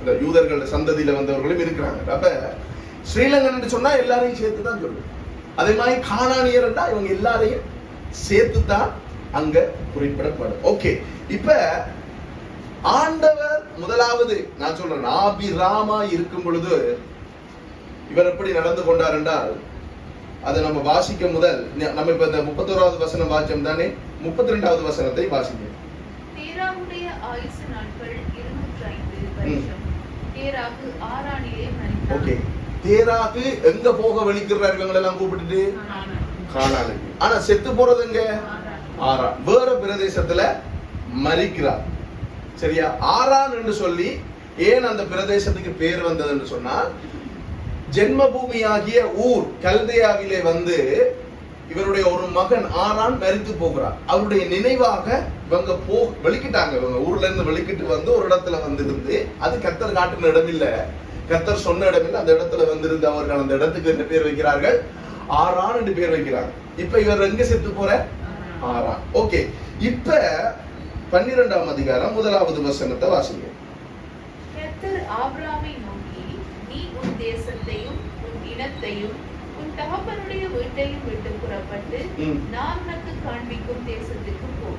இந்த யூதர்கள் சந்ததியில வந்தவர்களும் இருக்கிறாங்க. அப்ப ஸ்ரீலங்கன் என்று சொன்னா எல்லாரையும் சேர்த்துதான் சொல்லுவோம். அதே மாதிரி கானானியர் என்றா இவங்க எல்லாரையும் சேர்த்துதான் அங்க குறிப்பிடப்படும். ஓகே, இப்ப ஆண்டவர் முதலாவது நான் சொல்றேன் ஆபிராமா இருக்கும் பொழுது இவர் எப்படி நடந்து கொண்டார் என்றால், அதை நம்ம வாசிக்க முதல் நம்ம இப்ப இந்த 31வது வசனம் வாசிச்சோம் தானே, 32வது வசனத்தை வாசிக்க. தேராவுடைய ஆயுசு நாட்கள் 205 வருஷம். தேராகு ஆரானிலே மரித்தார். ஓகே, தேராகு எங்க போக வெளிக்கிறார்? இவங்க எல்லாம் கூப்பிட்டுட்டு கானானுக்கு. ஆனா செத்து போறது எங்க? ஆரான். வேற பிரதேசத்துல மரிக்கிறார். சரியா? ஆரான் என்று சொல்லி ஏன் அந்த பிரதேசத்துக்கு பேர் வந்தது என்று சொன்னால், ஜென்மபூமியாகிய ஊர் கல்தேயாவிலே வந்து இவருடைய ஒரு மகன் ஆரான் மரித்து போகிறார். அவருடைய நினைவாக இவங்க வெளிக்கிட்டாங்க. இவங்க ஊர்ல இருந்து வெளிக்கிட்டு வந்து ஒரு இடத்துல வந்திருந்து, அது கர்த்தர் காட்டின இடம் இல்ல, கர்த்தர் சொன்ன இடம் இல்ல, அந்த இடத்துல வந்திருந்து அவர்கள் அந்த இடத்துக்கு என்ன பேர் வைக்கிறார்கள்? ஆரான் என்று பேர் வைக்கிறாங்க. இப்ப இவர் எங்க செத்து போற? ஆரான். ஓகே, இப்ப 12ஆம் அதிகாரம் 1வது வசனத்தை வாசிங்க. கர்த்தர் ஆபிரகாமை நோக்கி, நீ உன் தேசத்தையும் உன் இனத்தையும் உன் தகப்பனுடைய வீட்டையும் விட்டு புறப்பட்டு நான் உனக்கு காண்பிக்கும் தேசத்துக்கு போ.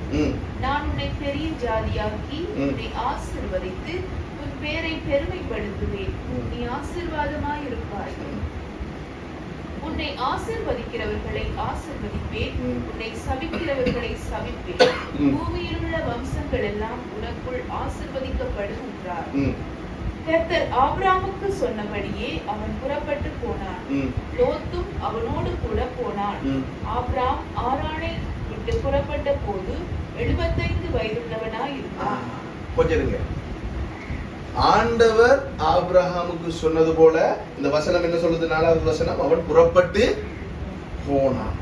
நான் உன்னை பெரிய ஜாதியாக்கி உன்னை ஆசீர்வதித்து உன் பேரை பெருமைப்படுத்துவேன். நீ ஆசீர்வாதமாய் இருப்பாய். உன்னை ஆசீர்வதிக்கிறவர்களை ஆசீர்வதிப்பேன், உன்னை சபிக்கிறவர்களை சபிப்பேன். பூமியில் உள்ள வம்சங்கள் எல்லாம் உனக்குள் ஆசீர்வதிக்கப்படும் என்றார். கர்த்தர் ஆபிரகாமுக்கு சொன்னபடியே அவன் புறப்பட்டு போனான். லோத்தும் அவனோடு கூட போனான். ஆபிரகாம் ஆரானை விட்டு புறப்பட்ட போது 75 வயதுள்ளவனாய் இருந்தான். கொஞ்சம் ஆண்டவர் ஆபிரகாமுக்கு சொன்னது போல இந்த வசனம் என்ன சொல்லுது? 4வது வசனம், அவன் புறப்பட்டு போனான்.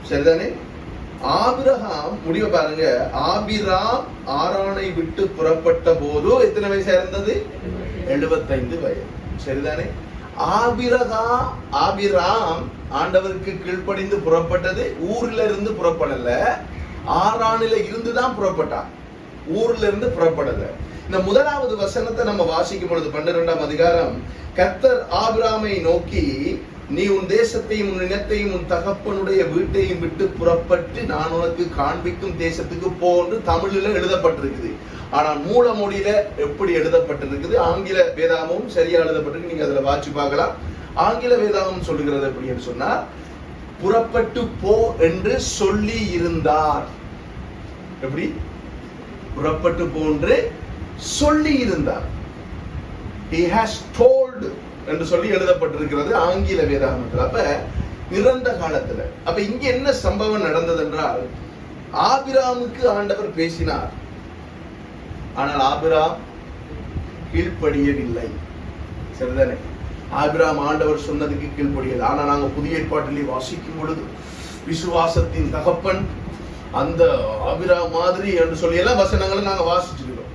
சரிதானே? ஆபிரகாம் முடிவை பாருங்க. ஆபிராம் ஆரானை விட்டு புறப்பட்ட போது எத்தனை வயசா இருந்தது? 75 வயது. சரிதானே? ஆபிராம் ஆண்டவருக்கு கீழ்ப்படிந்து புறப்பட்டது ஊர்ல இருந்து புறப்படல, ஆரானில இருந்துதான் புறப்பட்டான், ஊர்ல இருந்து புறப்படல. இந்த 1வது வசனத்தை நம்ம வாசிக்கும் பொழுது 12ஆம் அதிகாரம், கர்த்தர் ஆபிராமை நோக்கி நீ உன் தேசத்தையும் உன் இனத்தையும் உன் தகப்பனுடைய வீட்டையும் விட்டு புறப்பட்டு நான் உனக்கு காண்பிக்கும் தேசத்துக்கு போ என்று தமிழில எழுதப்பட்டிருக்குது. ஆனால் மூல மொழியில எப்படி எழுதப்பட்டிருக்குது, ஆங்கில வேதாகமும் சரியா எழுதப்பட்டிருக்கு. நீங்க அதுல வாட்சி பார்க்கலாம். ஆங்கில வேதாகம் சொல்லுகிறது எப்படின்னு சொன்னா, புறப்பட்டு போ என்று சொல்லி இருந்தார். எப்படி? புறப்பட்டு போன்று சொல்லி இருந்தார். He has told என்று சொல்லி எழுதப்பட்டிருக்கிறது ஆங்கில வேதாகமத்தில். அப்ப இறந்த காலத்துல, அப்ப இங்க என்ன சம்பவம் நடந்தது என்றால், ஆபிராமுக்கு ஆண்டவர் பேசினார். ஆனால் ஆபிராம் கீழ்ப்படியவில்லை. சரிதானே? ஆபிராம் ஆண்டவர் சொன்னதுக்கு கீழ்ப்படியது. ஆனா நாங்க புதிய ஏற்பாட்டிலே வாசிக்கும் பொழுது விசுவாசத்தின் தகப்பன் அந்த ஆபிராம் மாதிரி என்று சொல்லி எல்லாம் வசனங்களை நாங்க வாசிச்சிருக்கிறோம்.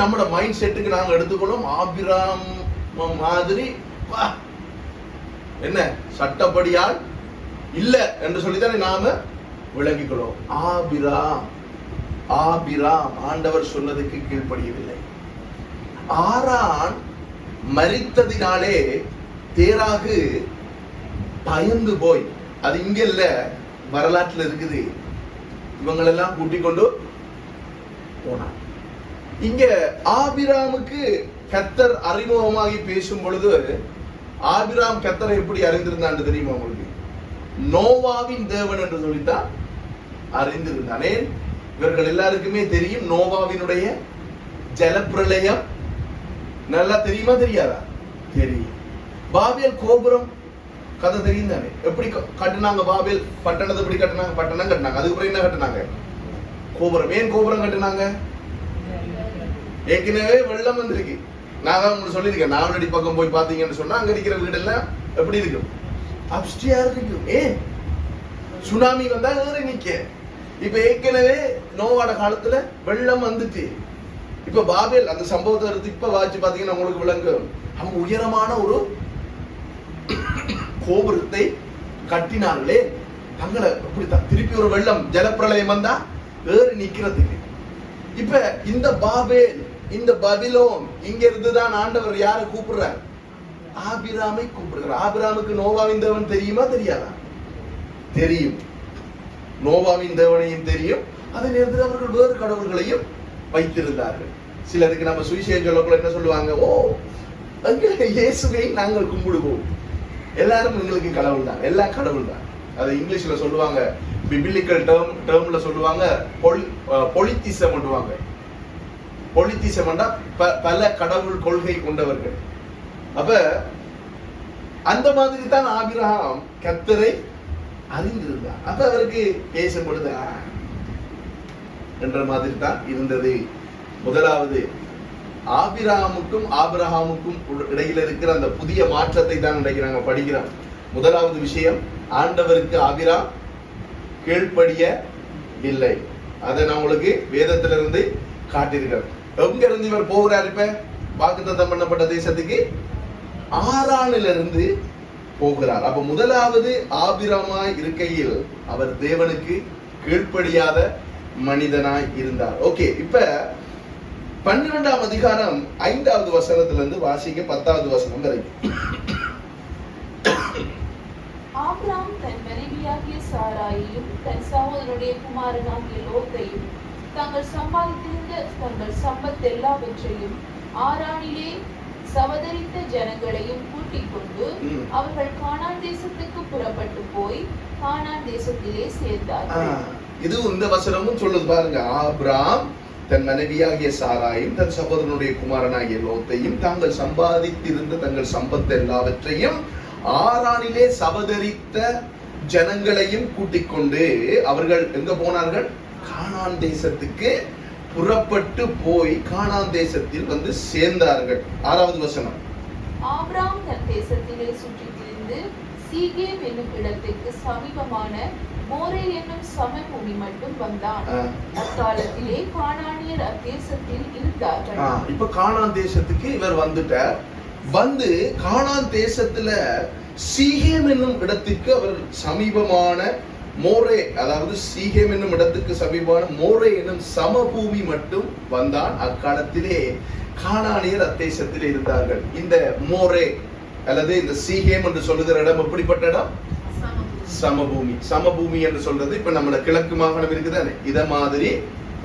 நம்மளோட மைண்ட் செட்டுக்கு நாங்க எடுத்துக்கணும், ஆபிராம் மாதிரி என்ன சட்டப்படியால் இல்ல என்று சொல்லித்தானே நாம விளங்கிக்கிறோம். ஆபிராம் ஆண்டவர் சொன்னதுக்கு கீழ்ப்படியவில்லை. ஆரான் மரித்ததினாலே தேராகு பயந்து போய், அது இங்க இல்ல வரலாற்றுல இருக்குது, இவங்களெல்லாம் கூட்டிக் கொண்டு போனான். இங்க ஆபிராமுக்கு கர்த்தர் அறிமுகமாகி பேசும் பொழுது, ஆபிராம் கர்த்தரை எப்படி அறிந்திருந்தான் தெரியுமா உங்களுக்கு? நோவாவின் தேவன் என்று சொல்லித்தான் அறிந்திருந்தானே. இவர்கள் எல்லாருக்குமே தெரியும் நோவாவினுடைய ஜலப்பிரளயம் நல்லா தெரியுமா தெரியாதா? தெரியும். பாபேல் கோபுரம் கதை தெரியும் தானே? எப்படி கட்டினாங்க பாபேல் பட்டணத்தை? எப்படி கட்டினாங்க? பட்டணம் கட்டினாங்க. அதுக்கப்புறம் என்ன கட்டினாங்க? கோபுரம். ஏன் கோபுரம் கட்டினாங்க? ஏற்கனவே வெள்ளம் வந்திருக்கு. நான் உங்களுக்கு சொல்லியிருக்கேன், நாவலடி பக்கம் போய் பாத்தீங்கன்னு சொன்னா அங்க இருக்கிற வீடெல்லாம் எப்படி இருக்கும்? அப்ஸ்டியர் இருக்கும். ஏன்? சுனாமி வந்தா ஏறி நிக்க. இப்ப ஏற்கனவே நோவாட காலத்துல வெள்ளம் வந்துட்டு, இப்ப பாபேல் அந்த சம்பவத்தை எடுத்து இப்ப வாட்சி பாத்தீங்கன்னா உங்களுக்கு விளங்கும். அவங்க உயரமான ஒரு கோபுரத்தை கட்டினார்களே, தங்களை திருப்பி ஒரு வெள்ளம் ஜலப்பிரளயம் வந்தா ஏறி நிக்கிறதுக்கு. இப்ப இந்த பாபேல், இந்த பபிலோன், இங்க இருந்துதான் ஆண்டவர் யாரை கூப்பிடுறார்? ஆபிராமை கூப்பிடுறார். ஆபிராமுக்கு நோவாவின் தேவன் தெரியுமா தெரியாதா? தெரியும். நோவாவின் தேவனையும் தெரியும். அதே நேரத்தில் அவர்கள் வேறு கடவுள்களையும் வைத்திருந்தார்கள். சிலருக்கு நம்ம சுவிசேஷம் சொல்லக்குள்ள என்ன சொல்லுவாங்க? ஓ, இயேசுவை நாங்கள் கும்பிடுவோம், எல்லாரும் எங்களுக்கு கடவுள் தான், எல்லா கடவுள் தான். அது இங்கிலீஷ்ல சொல்லுவாங்க, பிபிலிக்கல் டேர்ம்ல சொல்லுவாங்க பொலித்திசம் பண்ணுவாங்க. பொலித்திசம் பல கடவுள் கொள்கை கொண்டவர்கள். அப்ப அந்த மாதிரி தான் ஆபிரகாம் கர்த்தரை அறிந்திருந்தார். அப்ப அவருக்கு பேசும் பொழுது என்ற மாதிரி தான் இருந்தது. முதலாவது ஆபிரகாமுக்கும் ஆபிரகாமுக்கும் இடையில இருக்கிற அந்த புதிய மாற்றத்தை தான் இன்றைக்கு நாங்க படிக்கிறோம். முதலாவது விஷயம், ஆண்டவருக்கு ஆபிரகாம் கீழ்ப்படிய இல்லை. அதை நான் உங்களுக்கு வேதத்திலிருந்து காட்டியிருக்கிறேன். எங்க இருந்து இவர் போகிறார்? இப்ப வாக்குத்தத்தம் பண்ணப்பட்ட தேசத்துக்கு ஆரானிலிருந்து போகிறார். அப்ப முதலாவது ஆபிரமாய் இருக்கையில் அவர் தேவனுக்கு கீழ்ப்படியாத மனிதனாய் இருந்தார். ஓகே, இப்ப 12ஆம் அதிகாரம் 5வது வசனத்திலிருந்து வாசிக்க 10வது வசனம் வரைக்கும். ஆபிரகாம் தன் மனைவியாகிய சாராயையும் தன் சகோதரனுடைய குமாரனாகிய லோத்தையும் தாங்கள் சம்பாதித்திருந்த தங்கள் சம்பத் எல்லாவற்றையும் ஆரானிலே சவதரித்த ஜனங்களையும் கூட்டிக் கொண்டு அவர்கள் கானான் தேசத்துக்கு புறப்பட்டு போய் கானான் தேசத்திலே சேர்ந்தார்கள். இது இந்த வசனமும் சொல்லுது பாருங்க. ஆபிரகாம் தன் மனைவியாகிய சாராயும் தன் சகோதரனுடைய குமாரனாகிய லோத்தையும் தாங்கள் சம்பாதித்திருந்த தங்கள் சம்பத் எல்லாவற்றையும் ஆரானிலே சவதரித்த ஜனங்களையும் கூட்டிக் கொண்டு அவர்கள் எங்க போனார்கள்? கானான் தேசத்துக்கு புறப்பட்டு போய் கானான் தேசத்தில் வந்து சேர்ந்தார்கள். 6வது வசனம். ஆபிரகாம் தன் தேசத்திலே சுற்றித் திரிந்து சீகேம் என்னும் இடத்துக்கு சமீபமான மோரே என்னும் சமபூமி மட்டும் வந்தான். அக்காலத்திலே கானானியர் அத்தேசத்தில் இருந்தார்கள். இப்ப கானான் தேசத்துக்கு இவர் வந்துட்டார். வந்து கானான் தேசத்துல சீகேம் என்னும் இடத்துக்கு அவர் சமீபமான மோரே, அதாவது சீகேம் என்னும் இடத்துக்கு சமீபமான மோரே என்னும் சமபூமி மட்டும் வந்தான். அக்காலத்திலே கானானியர் அத்தேசத்தில் இருந்தார்கள். இந்த மோரே அல்லது இந்த சீகேம் என்று சொல்லுகிற இடம் எப்படிப்பட்ட இடம்? சமபூமி. சமபூமி என்று சொல்றது இப்ப நம்மள கிழக்கு மாகாணம் இருக்குதானே, இத மாதிரி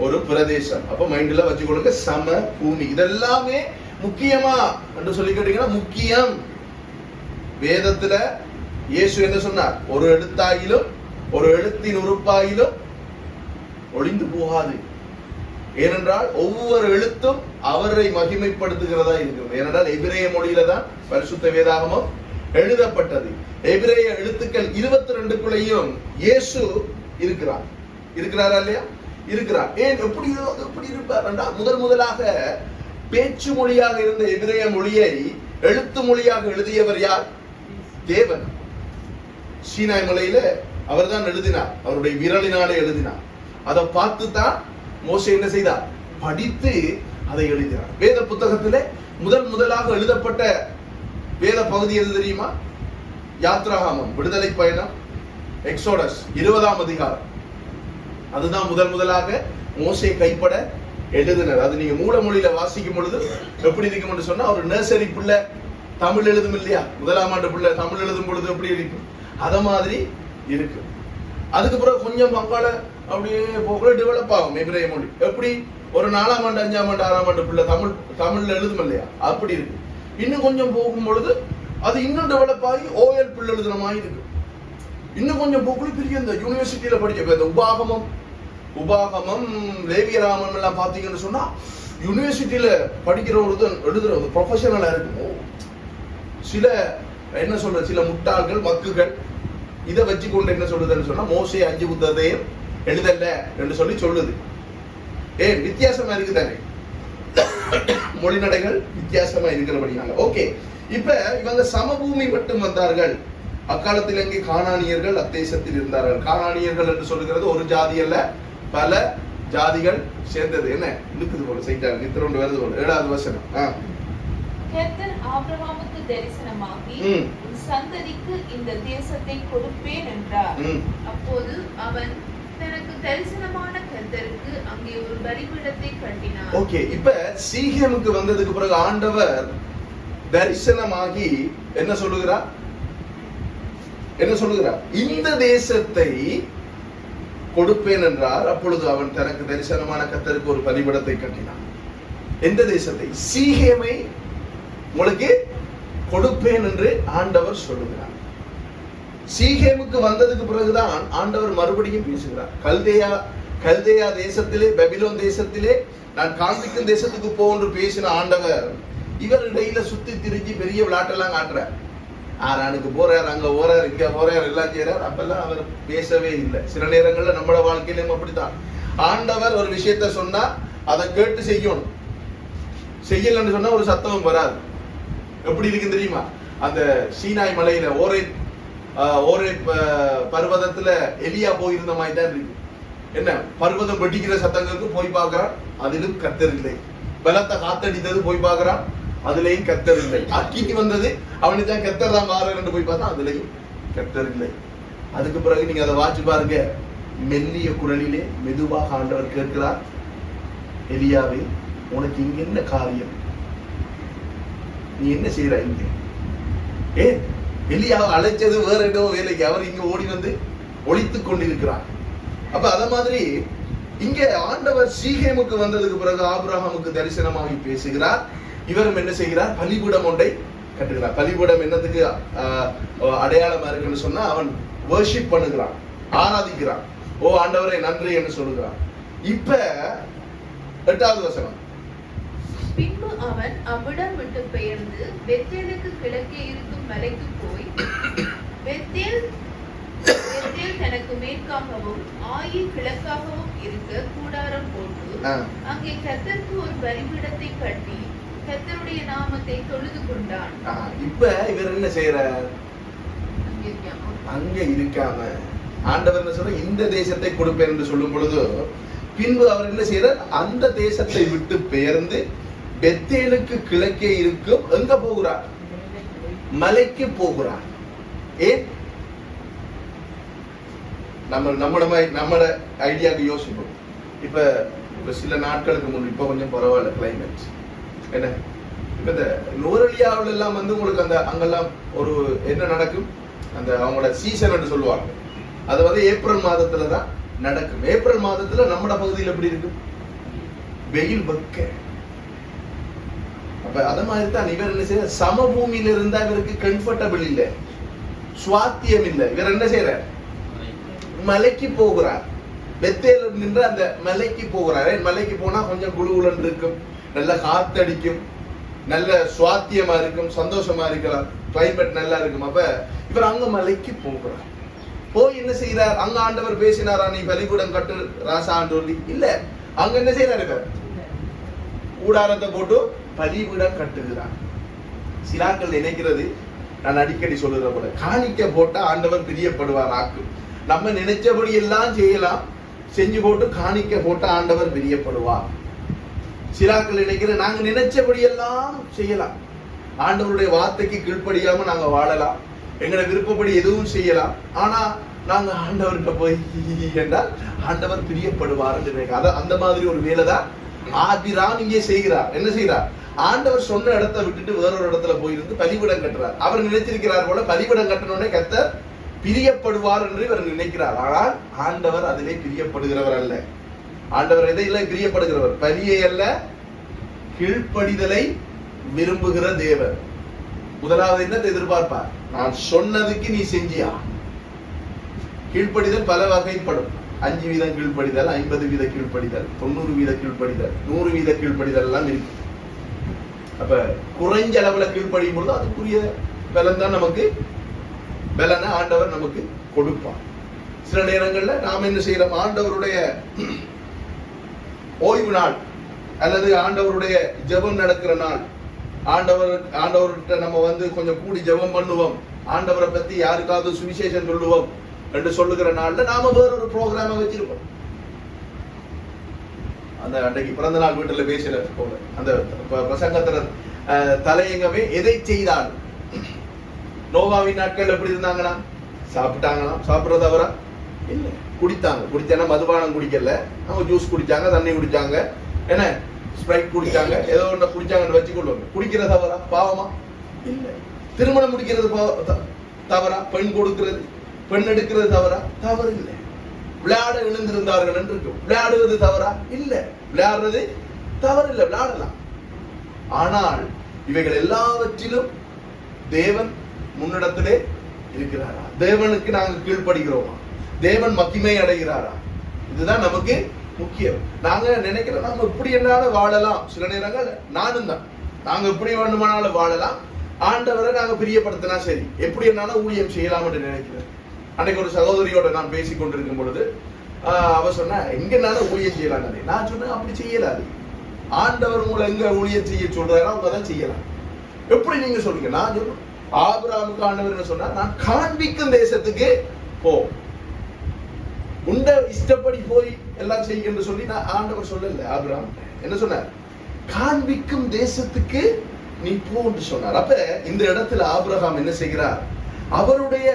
ஒரு பிரதேசம். அப்ப மைண்ட்ல வச்சுக்கொள்ளுங்க, சமபூமி. இதெல்லாமே முக்கியமா என்று சொல்லி கேட்டீங்கன்னா முக்கியம். வேதத்துல இயேசு என்ன சொன்னார்? ஒரு எழுத்தாயிலும் ஒரு எழுத்தின் உறுப்பாயிலும் ஒளிந்து போகாது. ஏனென்றால் ஒவ்வொரு எழுத்தும் அவரை மகிமைப்படுத்துகிறதா இருக்கிறது. ஏனென்றால் எபிரேய மொழியில தான் பரிசுத்த வேதாகமம் எழுதப்பட்டது. எபிரேய எழுத்துக்கள் 22க்குள்ளேயும் இயேசு இருக்கிறார். இருக்கிறாரா இல்லையா? இருக்கிறார். ஏன் எப்படி இருப்பார்? முதலாக பேச்சு மொழியாக இருந்த எபிரேய மொழியை எழுத்து மொழியாக எழுதியவர் யார்? தேவன். சீனாய் மலையில அவர் தான் எழுதினார், அவருடைய விரலினாலே எழுதினார். அதை பார்த்து தான் மோசே என்ன செய்தார்? படித்து அதை எழுதினார். வேத புத்தகத்திலே முதலாக எழுதப்பட்ட வேத பகுதி எது தெரியுமா? யாத்ராகமம், விடுதலை பயணம், எக்ஸோடஸ் 20ஆம் அதிகாரம். அதுதான் முதலாக மோசே கைப்பட எழுதினார். அது நீங்க மூல மொழியில வாசிக்கும் பொழுது எப்படி இருக்கும் என்று சொன்னா, ஒரு நர்சரி பிள்ளை தமிழ் எழுதும் இல்லையா, 1ஆம் ஆண்டு பிள்ளை தமிழ் எழுதும் பொழுது எப்படி இருக்கும், அத மாதிரி இருக்கு. அதுக்கு பிறகு கொஞ்சம் பங்காள அப்படியே போகல டெவலப் ஆகும் எபிரேய மொழி. எப்படி ஒரு 4ஆம் ஆண்டு 5ஆம் ஆண்டு 6ஆம் ஆண்டு பிள்ளை தமிழ்ல எழுதும் இல்லையா, அப்படி இருக்கு. இன்னும் கொஞ்சம் போகும் பொழுது அது இன்னும் டெவலப் ஆகி ஓஎல் பிள்ளை எழுதுற மாதிரி இருக்கு. இன்னும் கொஞ்சம் போக்குள்ள பெரிய இந்த யூனிவர்சிட்டியில படிக்க இந்த உபாகமம் லேவியராமன் எல்லாம் பாத்தீங்கன்னு சொன்னா யூனிவர்சிட்டியில படிக்கிறவங்க எழுதுறது ப்ரொஃபஷனலா இருக்கும். சில என்ன சொல்ற சில முட்டாள்கள் மக்குகள் இதை வச்சு கொண்டு என்ன சொல்லுதுன்னு சொன்னா, மோசே 5 புத்தகத்தையும் எழுதல என்று சொல்லி சொல்லுது. ஏன் வித்தியாசமா இருக்கு தானே, மொழிநடைகள் வித்தியாசமா இருக்கிறபடினால. ஓகே, இப்ப இவங்க சமபூமி மட்டும் வந்தார்கள். அக்காலத்தில் எங்கே கானானியர்கள் அத்தேசத்தில் இருந்தார்கள். கானானியர்கள் என்று சொல்லுகிறது ஒரு ஜாதி அல்ல, பல ஜாதிகள் சேர்ந்தது. என்ன இருக்குது போல செய்தாங்க, இத்தனை வருது போல. 7வது வசனம். கர்த்தர் ஆபிரகாமுக்கு தரிசனமாகி உன் சந்ததிக்கு இந்த தேசத்தை கொடுப்பேன் என்றார். அப்போது அவன் தனக்கு தரிசனமான கர்த்தருக்கு அங்கே ஒரு பலிபீடத்தை கட்டினான். ஓகே, இப்ப சீகேமுக்கு வந்ததுக்கு பிறகு ஆண்டவர் தரிசனமாகி என்ன சொல்லுகிறார்? இந்த தேசத்தை கொடுப்பேன் என்றார். அப்பொழுது அவன் தனக்கு தரிசனமான கர்த்தருக்கு ஒரு பலிபீடத்தை கட்டினான். எந்த தேசத்தை? சீகேமை உங்களுக்கு கொடுப்பேன் என்று ஆண்டவர் சொல்லுகிறார். சீகேமுக்கு வந்ததுக்கு பிறகுதான் ஆண்டவர் மறுபடியும் பேசுகிறார். கல்தேயா தேசத்திலே, பெபிலோன் தேசத்திலே நான் காண்பிக்கும் தேசத்துக்கு போன்று பேசின ஆண்டவர் இவர் இடையில சுத்தி திரிஞ்சு பெரிய விளையாட்டெல்லாம் காட்டுறார். ஆறானுக்கு போறார், அங்க போறார், இங்க போறார், எல்லாம் செய்யறார். அப்பெல்லாம் அவர் பேசவே இல்லை. சில நேரங்கள்ல நம்மளோட வாழ்க்கையிலும் அப்படித்தான். ஆண்டவர் ஒரு விஷயத்த சொன்னா அதை கேட்டு செய்யணும். செய்யலன்னு சொன்னா ஒரு சத்தமும் வராது. எப்படி இருக்கு தெரியுமா? அந்த சீனாய் மலையில ஓரே பர்வதத்துல எலியா போயிருந்த மாதிரி தான் இருக்கு. என்ன பர்வதம் வெடிக்கிற சத்தங்களுக்கு போய் பார்க்கிறான், அதிலும் கர்த்தர் இல்லை. பலத்த காத்தடித்தது போய் பார்க்கிறான், அதுலயும் கர்த்தர் இல்லை. அக்கினி வந்தது, அவனுக்கு தான் கர்த்தர் தான் மாறன்னு போய் பார்த்தா அதுலயும் கர்த்தர் இல்லை. அதுக்கு பிறகு நீங்க அதை வாட்சி பாருங்க. மெல்லிய குரலிலே மெதுவாக ஆண்டவர் கேட்கிறார், எலியாவே உனக்கு இங்க என்ன காரியம், நீ என்ன செய்யற இங்க? எலியாவை அழைச்சது வேற ஏதோ வேலைக்கு, அவர் இங்க ஓடி வந்து ஒளித்துக் கொண்டிருக்கிறார். அப்ப அத மாதிரி இங்க ஆண்டவர் சீகேமுக்கு வந்ததுக்கு பிறகு ஆபிரகாமுக்கு தரிசனமாகி பேசுகிறார். இவரும் என்ன செய்கிறார்? பலிபீடம் ஒன்றை கட்டுகிறார். பலிபீடம் என்னத்துக்கு அடையாளமா இருக்குன்னு சொன்னா, அவன் வர்ஷிப் பண்ணுகிறான், ஆராதிக்கிறான். ஓ ஆண்டவரை நன்றி என்று சொல்லுகிறான். இப்ப 8வது வசனம். பின்பு அவன் அவ்விடம் விட்டு பெயர்ந்து பெத்தேலுக்கு கிழக்கே இருக்கும் மலைக்கு போய் பெத்தேல் தனக்கு மேற்காகவும் ஆயி கிழக்காகவும் இருக்க கூடாரம் போட்டு அங்கே கர்த்தருக்கு ஒரு பலிபீடத்தை கட்டி கர்த்தருடைய நாமத்தை தொழுது கொண்டான். இப்ப இவர் என்ன செய்யறார்? அங்க இருக்காம ஆண்டவர் என்ன சொல்ற, இந்த தேசத்தை கொடுப்பேன் என்று சொல்லும் பொழுது பின்பு அவர் என்ன செய்யறார்? அந்த தேசத்தை விட்டு பெயர்ந்து பெத்தேலுக்கு கிழக்கே இருக்கும் எங்க போகிறார்? மலைக்கு போகிறார். ஏன்? நம்மளோட ஐடியாவுக்கு யோசிப்போம். இப்ப சில நாட்களுக்கு முன், இப்ப கொஞ்சம் பரவாயில்ல கிளைமேட், என்ன இப்ப இந்த நூரலியாவில் எல்லாம் வந்து உங்களுக்கு அந்த அங்கெல்லாம் ஒரு என்ன நடக்கும், அந்த அவங்களோட சீசன் சொல்லுவாங்க, அது வந்து ஏப்ரல் மாதத்துல தான் நடக்கும். ஏப்ரல் மாதத்துல நம்மட பகுதியில் எப்படி இருக்கும், வெயில் வைக்க. அப்ப அத மாதிரி தான் இவர் என்ன செய்ய, சமபூமியில இருந்தா இவருக்கு கம்ஃபர்டபிள் இல்ல, சுவாத்தியம் இல்ல. இவர் என்ன செய்யற, மலைக்கு போகிறார். பெத்தேல நின்று அந்த மலைக்கு போகிறார். மலைக்கு போனா கொஞ்சம் குளுகுலன் இருக்கும், நல்ல காத்தடிக்கும், நல்ல சுவாத்தியமா இருக்கும், சந்தோஷமா இருக்கலாம், கிளைமேட் நல்லா இருக்கும். அப்ப இவர் அங்க மலைக்கு போகிறார். போய் என்ன செய்யறார், அங்க ஆண்டவர் பேசினாரா, நீ பலிபீடம் கட்டு ராசான்னு சொல்லி இல்ல. அங்க என்ன செய்யறாரு, இவர் கூடாரத்தை போட்டு பலிபீடம் கட்டுகிறார். சிலாக்கள் நினைக்கிறது, நான் அடிக்கடி சொல்லுற போல, காணிக்க போட்டா ஆண்டவர் பிரியப்படுவார் ஆக்கு. நம்ம நினைச்சபடி எல்லாம் செய்யலாம், செஞ்சு போட்டு காணிக்க போட்டா ஆண்டவர் பிரியப்படுவார். சிலாக்கள் நினைக்கிற, நாங்க நினைச்சபடி எல்லாம் செய்யலாம், ஆண்டவருடைய வார்த்தைக்கு கீழ்ப்படியாம நாங்க வாழலாம், எங்களை விருப்பப்படி எதுவும் செய்யலாம், ஆனா நாங்க ஆண்டவர்கிட்ட போய் என்றால் ஆண்டவர் பிரியப்படுவார். அந்த மாதிரி ஒரு வேலைதான் ஆபிராம் இங்கே செய்கிறார். என்ன செய்கிறார், ஆண்டவர் சொன்ன இடத்தை விட்டுட்டு வேறொரு இடத்துல போயிருந்து பலிபீடம் கட்டுறார். அவர் நினைச்சிருக்கிறார் போல பலிபீடம் கட்டணும்னே கர்த்தர் பிரியப்படுவார் என்று இவர் நினைக்கிறார். ஆனால் ஆண்டவர் அதிலே பிரியப்படுகிறவர் அல்ல. ஆண்டவர் எதையில பிரியப்படுகிறவர், பலியை அல்ல, கீழ்ப்படிதலை விரும்புகிற தேவர். முதலாவது என்னத்தை எதிர்பார்ப்பார், நான் சொன்னதுக்கு நீ செஞ்சியா. கீழ்ப்படிதல் பல வகைப்படும். 5% கீழ்ப்படிதல், 50% கீழ்ப்படிதல், 90% கீழ்ப்படிதல், 100% கீழ்ப்படிதல் எல்லாம் இருக்கு. அப்ப குறைஞ்ச அளவுல கீழ்ப்படியும் பொழுது அதுக்குரிய பலன் தான் நமக்கு, பலனை ஆண்டவர் நமக்கு கொடுப்பார். சில நேரங்கள்ல நாம் என்ன செய்யறோம், ஆண்டவருடைய ஓய்வு நாள் அல்லது ஆண்டவருடைய ஜெபம் நடக்கிற நாள், ஆண்டவர்கிட்ட நம்ம வந்து கொஞ்சம் கூடி ஜெபம் பண்ணுவோம், ஆண்டவரை பத்தி யாருக்காவது சுவிசேஷம் சொல்லுவோம் என்று சொல்லுகிற நாள்ல நாம வேறொரு ப்ரோக்ராம வச்சிருப்போம். அந்த அன்றைக்கு பிறந்த நாள் வீட்டுல பேசுற போல அந்த பிரசங்கத்தினர் தலையங்கமே எதை செய்தாலும். நோவாவின் நாட்கள் எப்படி இருந்தாங்கன்னா, சாப்பிட்டாங்களாம், சாப்பிடுறது அவரா இல்ல, குடித்தாங்க. குடிச்சா மதுபானம் குடிக்கல, அவங்க ஜூஸ் குடிச்சாங்க, தண்ணி குடிச்சாங்க, என்ன ஸ்ப்ரைட் குடிச்சாங்க, ஏதோ ஒண்ணு குடிச்சாங்கன்னு வச்சுக்கொள்வாங்க. குடிக்கிறது தவறா, பாவமா இல்ல. திருமணம் முடிக்கிறது தவறா, பெண் கொடுக்கிறது, பெண் எடுக்கிறது தவறா, தவறு இல்லை. விளையாட இணைந்திருந்தார்கள் என்று இருக்கும், விளையாடுவது தவறா இல்ல, விளையாடுறது தவறு இல்லை, விளையாடலாம். ஆனால் இவைகள் எல்லாவற்றிலும் தேவன் முன்னிடத்திலே இருக்கிறாரா, தேவனுக்கு நாங்கள் கீழ்ப்படுகிறோமா, தேவன் மகிமை அடைகிறாரா, இதுதான் நமக்கு முக்கியம். நாங்க நினைக்கிறோம் நாம எப்படி என்னாலும் வாழலாம். சில நேரங்கள் நானும் தான், நாங்க எப்படி வேண்டுமானாலும் வாழலாம், ஆண்டவரை நாங்க பிரியப்படுத்தினா சரி, எப்படி என்னாலும் ஊழியம் செய்யலாம் என்று நினைக்கிறேன். அன்னைக்கு ஒரு சகோதரியோட நான் பேசிக் கொண்டிருக்கும் பொழுது அவ சொன்னா, எங்கனாலும் ஊழியம் செய்யலாம். நான் சொன்னேன், அப்படி செய்யலாது. ஆண்டவர் உங்களை எங்க ஊழியம் செய்ய சொல்றாரோ அவங்கதான் செய்யலாம். எப்படி நீங்க சொல்றீங்க, நான் சொல்றேன், ஆபிரகாமுக்கு ஆண்டவர் என்ன சொன்னா, நான் காண்பிக்கும் தேசத்துக்கு போ, உண்ட இஷ்டப்படி போய் எல்லாம் செய்ய என்று சொல்லி நான் ஆண்டவர் சொல்லல. ஆபிரகாம் என்ன சொன்னார், காண்பிக்கும் தேசத்துக்கு நீ போன்னு சொன்னார். அப்ப இந்த இடத்துல ஆபிரகாம் என்ன செய்கிறார், அவருடைய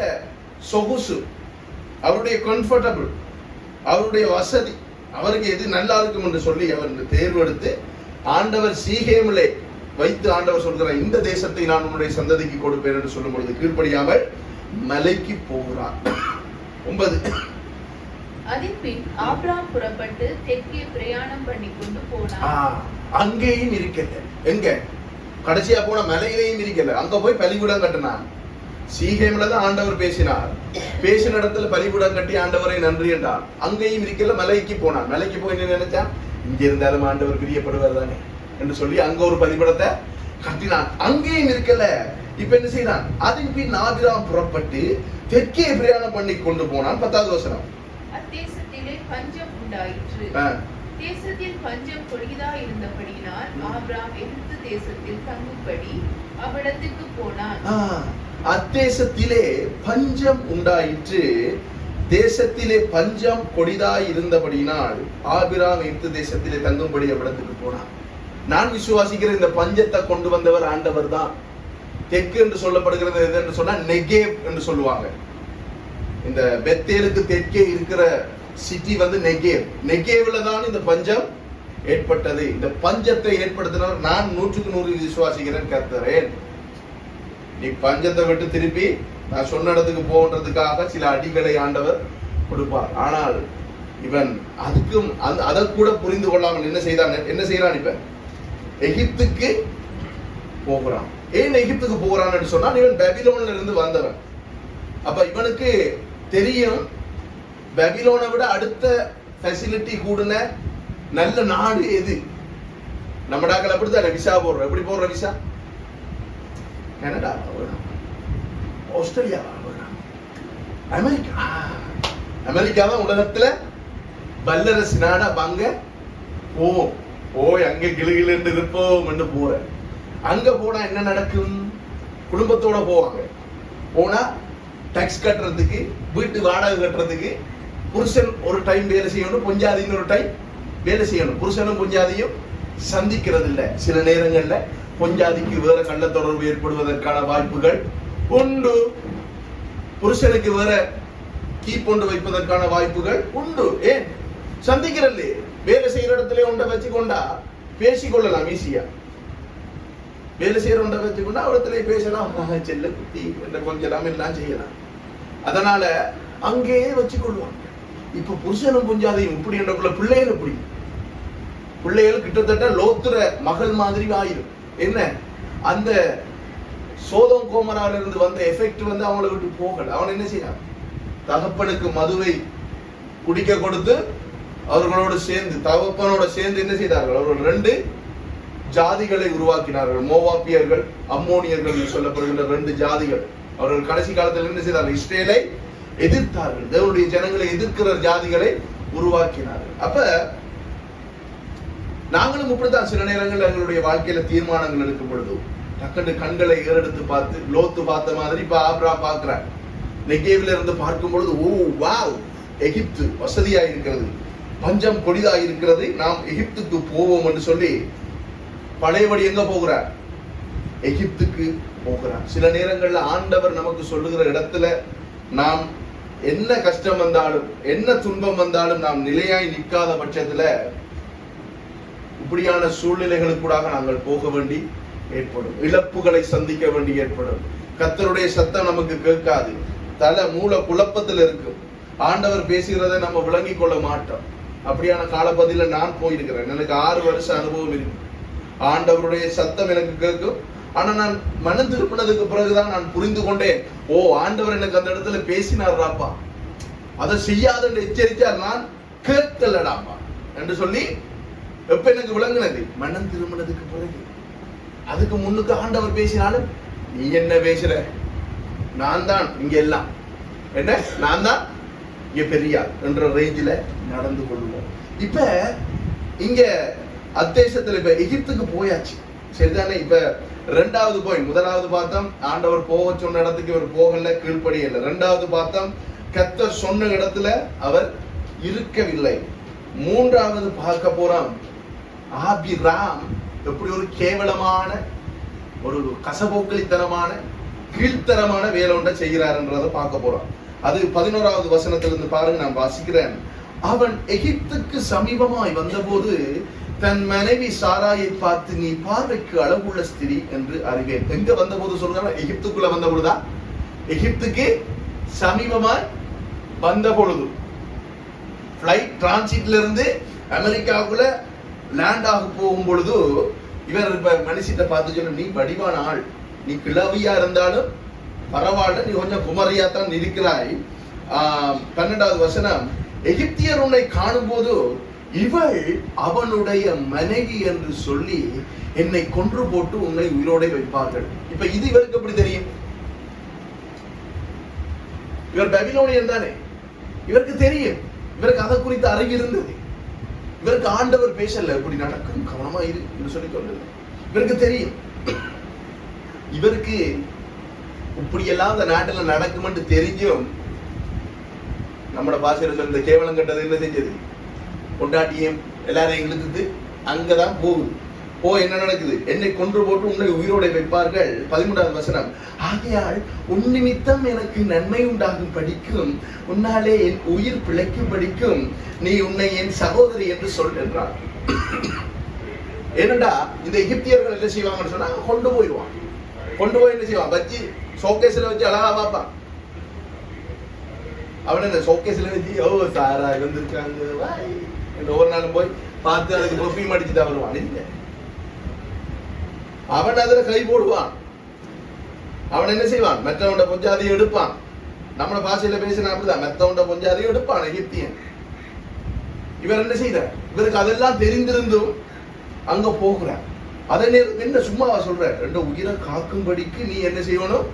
சொகுசு, அவருடைய கம்ஃபர்டபிள், அவருடைய வசதி, அவருக்கு எது நல்லா இருக்கும் என்று சொல்லி அவர் தேர்வெடுத்து ஆண்டவர் சீகேமிலே வைத்து ஆண்டவர் சொல்கிறார், இந்த தேசத்தை நான் உன்னுடைய சந்ததிக்கு கொடுப்பேன் என்று சொல்லும் பொழுது கீழ்ப்படியாமல் மலைக்கு போகிறார். 9. அதன்பின் ஆபிரகாம் புறப்பட்டு தெற்கே பிரயாணம் பண்ணி கொண்டு போனார். அங்கேயும் இருக்கல, எங்க கடைசியா போன மலையிலையும் இருக்கல, அங்க போய் பலிபீடம் கட்டினார். சீகேம்ல தான் ஆண்டவர் பேசினார், பேசின இடத்துல பலிபீடம் கட்டி ஆண்டவரை நன்றி என்றார். அங்கேயும் இருக்கல, மலைக்கு போனார். மலைக்கு போய் நினைச்சா, இங்க இருந்தாலும் ஆண்டவர் பிரியப்படுவார் தானே என்று சொல்லி அங்க ஒரு பலிபீடத்தை கட்டினான். அங்கேயும் இருக்கல, இப்ப என்ன செய்யறான், அதன் பின் ஆபிரகாம் புறப்பட்டு தெற்கே பிரயாணம் பண்ணி கொண்டு போனான். 10வது வசனம். அத்தேசத்திலே பஞ்சம் உண்டாயிற்று. தேசத்தில் பஞ்சம் கொடிதா இருந்தபடியினால் ஆபிரகாம் எகிப்து தேசத்தில் தங்கும்படி அவ்விடத்துக்கு போனான். அத்தேசத்திலே பஞ்சம் உண்டாயிற்று, தேசத்திலே பஞ்சம் கொடிதாய் இருந்தபடியினால் ஆபிரகாம் எகிப்து தேசத்திலே தங்கும்படி அவ்விடத்துக்கு போனான். நான் விசுவாசிக்கிற இந்த பஞ்சத்தை கொண்டு வந்தவர் ஆண்டவர் தான். தெற்கு என்று சொல்லப்படுகிறது எது என்று சொன்னா நெகேவ் என்று சொல்லுவாங்க. இந்த பெத்தேலுக்கு தெற்கே இருக்கிற சிட்டி வந்து நெகேவ். நெகேவ்ல தான் இந்த பஞ்சம் ஏற்பட்டது. இந்த பஞ்சத்தை ஏற்படுத்தினார். நான் 100% விசுவாசிக்கிறேன் கர்த்தரேன். நீ பஞ்சத்தை விட்டு திருப்பி நான் சொன்ன இடத்துக்கு போன்றதுக்காக சில அடிகளை ஆண்டவர் கொடுப்பார். ஆனால் இவன் அதுக்கும் அதை கூட புரிந்து கொள்ளாமல் என்ன செய்யறான்? இப்ப எகிப்துக்கு போகிறான். ஏன் எகிப்துக்கு போகிறான்னு சொன்னா, இவன் பாபிலோன்ல இருந்து வந்தவன். அப்ப இவனுக்கு தெரியும் பாபிலோனை விட அடுத்த ஃபெசிலிட்டி கூடுன நல்ல நாடு எது. நம்ம நாங்கள் அப்படித்தான் விசா போடுறோம். எப்படி போடுற visa? Canada, Australia, America. America தான் உலகத்துல வல்லரசு நாடா. அங்க போவோம், போய் அங்க கிளுகிழு இருப்போம் என்று போற. அங்க போனா என்ன நடக்கும்? குடும்பத்தோட போவாங்க. போனா டாக்ஸ் கட்டுறதுக்கு, வீட்டு வாடகை கட்டுறதுக்கு புருஷன் ஒரு டைம் வேலை செய்யணும், பொஞ்சாதி ஒரு டைம் வேலை செய்யணும். புருஷனும் பொஞ்சாதியும் சந்திக்கிறது இல்லை. சில நேரங்கள்ல பொஞ்சாதிக்கு வேற கள்ள தொடர்பு ஏற்படுவதற்கான வாய்ப்புகள் உண்டு. புருஷனுக்கு வேற கீப்பொண்டு வைப்பதற்கான வாய்ப்புகள் உண்டு. ஏன் சந்திக்கிறது? வேலை செய்யற இடத்துல ஒன்றை வச்சு கொண்டா பேசிக்கொள்ளலாம் ஈஸியா. வேலை செய்யற ஒன்றை வச்சு கொண்டா இடத்துல பேசலாம், செல்ல குட்டி என்ற கொஞ்சம் எல்லாம் செய்யலாம். அதனால அங்கேயே வச்சு கொள்வாங்க. இப்ப புருஷனும் பொஞ்சாதையும் இப்படி என்றக்குள்ள பிள்ளைகள் எப்படி? பிள்ளைகள் கிட்டத்தட்ட லோத்துற மகள் மாதிரி ஆயிரும். என்ன அந்த சோதம் கோமரால இருந்து வந்த எஃபெக்ட் அவங்களை விட்டு போகல. அவன் என்ன செய்யறான்? தகப்பனுக்கு மதுவை குடிக்க கொடுத்து அவர்களோடு சேர்ந்து, தகப்பனோட சேர்ந்து என்ன செய்தார்கள்? அவர்கள் 2 ஜாதிகளை உருவாக்கினார்கள். மோவாப்பியர்கள், அம்மோனியர்கள் என்று சொல்லப்படுகின்ற 2 ஜாதிகள். அவர்கள் கடைசி காலத்தில் என்ன செய்தார்கள்? இஸ்ரேலை எதிர்த்தார்கள். தேவனுடைய ஜனங்களை எதிர்க்கிற ஜாதிகளை உருவாக்கினார்கள். அப்ப நாங்களும் இப்படித்தான் சில நேரங்கள் எங்களுடைய வாழ்க்கையில தீர்மானங்கள் எடுக்கும் பொழுது டக்குன்னு கண்களை ஏறெடுத்து பார்த்து, லோத்து பார்த்த மாதிரி இப்ப ஆப்ரா பார்க்கிறார். நெகேவில இருந்து பார்க்கும் பொழுது, ஓ வாவ், எகிப்து வசதியா இருக்கிறது, பஞ்சம் கொடிதா இருக்கிறது, நாம் எகிப்துக்கு போவோம் என்று சொல்லி பழையபடி எங்க போகிறார்? எகிப்துக்கு போகிறார். சில நேரங்கள்ல ஆண்டவர் நமக்கு சொல்லுகிற இடத்துல நாம் என்ன கஷ்டம் வந்தாலும், என்ன துன்பம் வந்தாலும் நாம் நிலையாய் நிற்காத பட்சத்துல இப்படியான சூழ்நிலைகளுக்கூடாக நாங்கள் போக வேண்டி ஏற்படும். இழப்புகளை சந்திக்க வேண்டி ஏற்படும். கர்த்தருடைய சத்தம் நமக்கு கேட்காது. தலை மூல குழப்பத்தில் இருக்கும். ஆண்டவர் பேசுகிறதை நம்ம விளங்கிக் கொள்ள மாட்டோம். அப்படியான காலப்பகுதியில நான் போயிருக்கிறேன். எனக்கு 6 வருஷ அனுபவம் இருக்கு. ஆண்டவருடைய சத்தம் எனக்கு கேட்கும். ஆனா நான் மனம் திருப்பினதுக்கு பிறகுதான் நான் புரிந்து கொண்டேன், ஓ ஆண்டவர் எனக்கு அந்த இடத்துல பேசினார்டாப்பா, அதை செய்யாத எச்சரித்தார், நான் கேட்கலடாப்பா என்று சொல்லி எப்ப எனக்கு விளங்குனது? மனம் திரும்பினதுக்கு பிறகு. அதுக்கு முன்னுக்கு ஆண்டவர் பேசினாலும், நீ என்ன பேசுற, நான் தான் இங்க எல்லாம், என்ன நான் தான் இங்க பெரியார் என்ற ரேஞ்சில நடந்து கொள்வோம். இப்ப இங்க அத்தேசத்துல இப்ப எகிப்துக்கு போயாச்சு, சரிதானே? இப்ப 2வது பாயிண்ட், முதலாவது பார்த்தோம் ஆண்டவர் போக சொன்ன இடத்துக்கு இவர் போகல, கீழ்ப்படியல. 2வது பார்த்தோம் கர்த்தர் சொன்ன இடத்துல அவர் இருக்கவில்லை. 3வது பார்க்க போறோம், ஆபிராம் எப்படி ஒரு கேவலமான, ஒரு கசபோக்களித்தனமான, கீழ்த்தரமான வேலை ஒன்றை செய்கிறார்ன்றதை பார்க்க போறோம். அது 11வது வசனத்திலிருந்து பாருங்க, நான் வாசிக்கிறேன். அவன் எகிப்துக்கு சமீபமாய் வந்தபோது தன் மனைவி சாராயை பார்த்து, நீ பார்வைக்கு அளவுள்ள ஸ்திரீ என்று அறிவேன். எங்க வந்த போது சொல்றாங்க? எகிப்துக்குள்ள வந்த பொழுதுதான். எகிப்துக்கு சமீபமாய் வந்த பொழுது, பிளைட் டிரான்சிட்ல இருந்து அமெரிக்காவுக்குள்ள லேண்ட் ஆக போகும் பொழுது இவர் இப்ப மனுஷிட்ட பார்த்து சொல்ல, நீ வடிவான ஆள், நீ கிளவியா இருந்தாலும் பரவாயில்ல, நீ கொஞ்சம் குமரியா தான் இருக்கிறாய். 12வது வசனம், எகிப்தியர் உன்னை காணும் போது இவள் அவனுடைய மனைவி என்று சொல்லி என்னை கொன்று போட்டு உன்னை உயிரோட வைப்பார்கள். இப்ப இது இவருக்கு எப்படி தெரியும்? இவர் பாபிலோனியன் தானே, இவருக்கு தெரியும், இவருக்கு அதை குறித்து அறிவு இருந்தது. இவருக்கு ஆண்டவர் பேசல, இப்படி நடக்கும் கவனமா இரு என்று சொல்லி சொல்லல. இவருக்கு தெரியும், இவருக்கு இப்படியெல்லாம் அந்த நாட்டில் நடக்கும் என்று தெரிஞ்சும் நம்மளோட பாசையில சொல்ல கேவலம் கட்டது என்ன செஞ்சது? கொண்டாட்டியும் எல்லாரையும் இழுத்துட்டு அங்கதான் போகுது. என்ன நடக்குது? என்னை கொன்று போட்டு உன்னை உயிரோட வைப்பார்கள். 13வது வசனம், ஆகையால் உன் நிமித்தம் எனக்கு நன்மை உண்டாகும் படிக்கும், உன்னாலே என் உயிர் பிழைக்கும் படிக்கும், நீ உன்னை என் சகோதரி என்று சொல் என்றார். ஏனண்டா இந்த எகிப்தியர்கள் என்ன செய்வாங்கன்னு சொன்னா கொண்டு போயிடுவான். கொண்டு போய் என்ன செய்வான், வச்சு ஷோகேஸ்ல வச்சு அழகா பார்ப்பான். அவன் என்ன ஷோகேஸ்ல வச்சு சாரா வந்திருக்காங்க ஒவ்வொரு நாளும் போய் பார்த்து அதுக்கு பொப்பி மடிச்சு தான் வருவான். இல்ல, அவன் அதுல கை போடுவான். அவன் என்ன செய்வான், மெத்தவண்ட பொஞ்சாதியை எடுப்பான். நம்மள பாஷையில பேசினா அப்படிதான், மெத்தவண்ட பொஞ்சாதியை எடுப்பான் எகிப்தியன். இவர் என்ன செய்யறார், இவருக்கு அதெல்லாம் தெரிந்திருந்தும் அங்க போகிறார். அதே நேரம் என்ன சும்மாவா சொல்ற, ரெண்டு உயிரை காக்கும்படிக்கு நீ என்ன செய்யணும்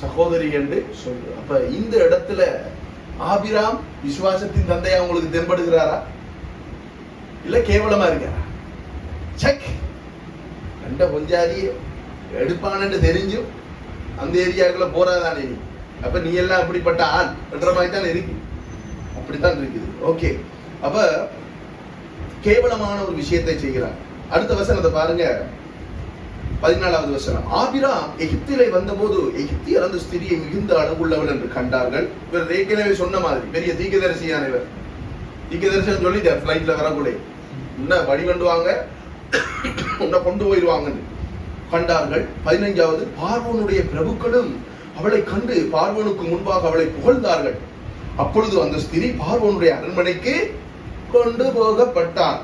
சகோதரி என்று சொல்லு. அப்ப இந்த இடத்துல ஆபிராம் விசுவாசத்தின் தந்தையா உங்களுக்கு தென்படுகிறாரா, இல்ல கேவலமா இருக்காரா? செக். ரெண்ட பொஞ்சாதி எடுப்பான்னு தெரிஞ்சும் அந்த ஏரியாக்குள்ள போறாதானே நீ, அப்ப நீ எல்லாம் அப்படிப்பட்ட ஆள் என்ற மாதிரி தான் இருக்கு. அப்படித்தான் இருக்குது. ஓகே, அப்ப கேவலமான ஒரு விஷயத்தை செய்கிறார். அடுத்த வசனத்தை பாருங்க, 14வது வசனம். ஆபிராம் எகிப்திலே வந்தபோது எகிப்தியர் அந்த ஸ்திரியை மிகுந்த அழகுள்ளவள் என்று கண்டார்கள். இவர் ஏற்கனவே சொன்ன மாதிரி பெரிய தீர்க்கதரிசியான இவர் தீர்க்கதரிசனம் சொல்லிட்டார், பிளைட்ல வரக்கூட உன்னை வழிகண்டுவாங்க, உன்னை கொண்டு போயிடுவாங்கன்னு கண்டார்கள். 15வது, பார்வோனுடைய பிரபுக்களும் அவளை கண்டு பார்வோனுக்கு முன்பாக அவளை புகழ்ந்தார்கள். அப்பொழுது அந்த ஸ்திரீ பார்வோனுடைய அரண்மனைக்கு கொண்டு போகப்பட்டார்.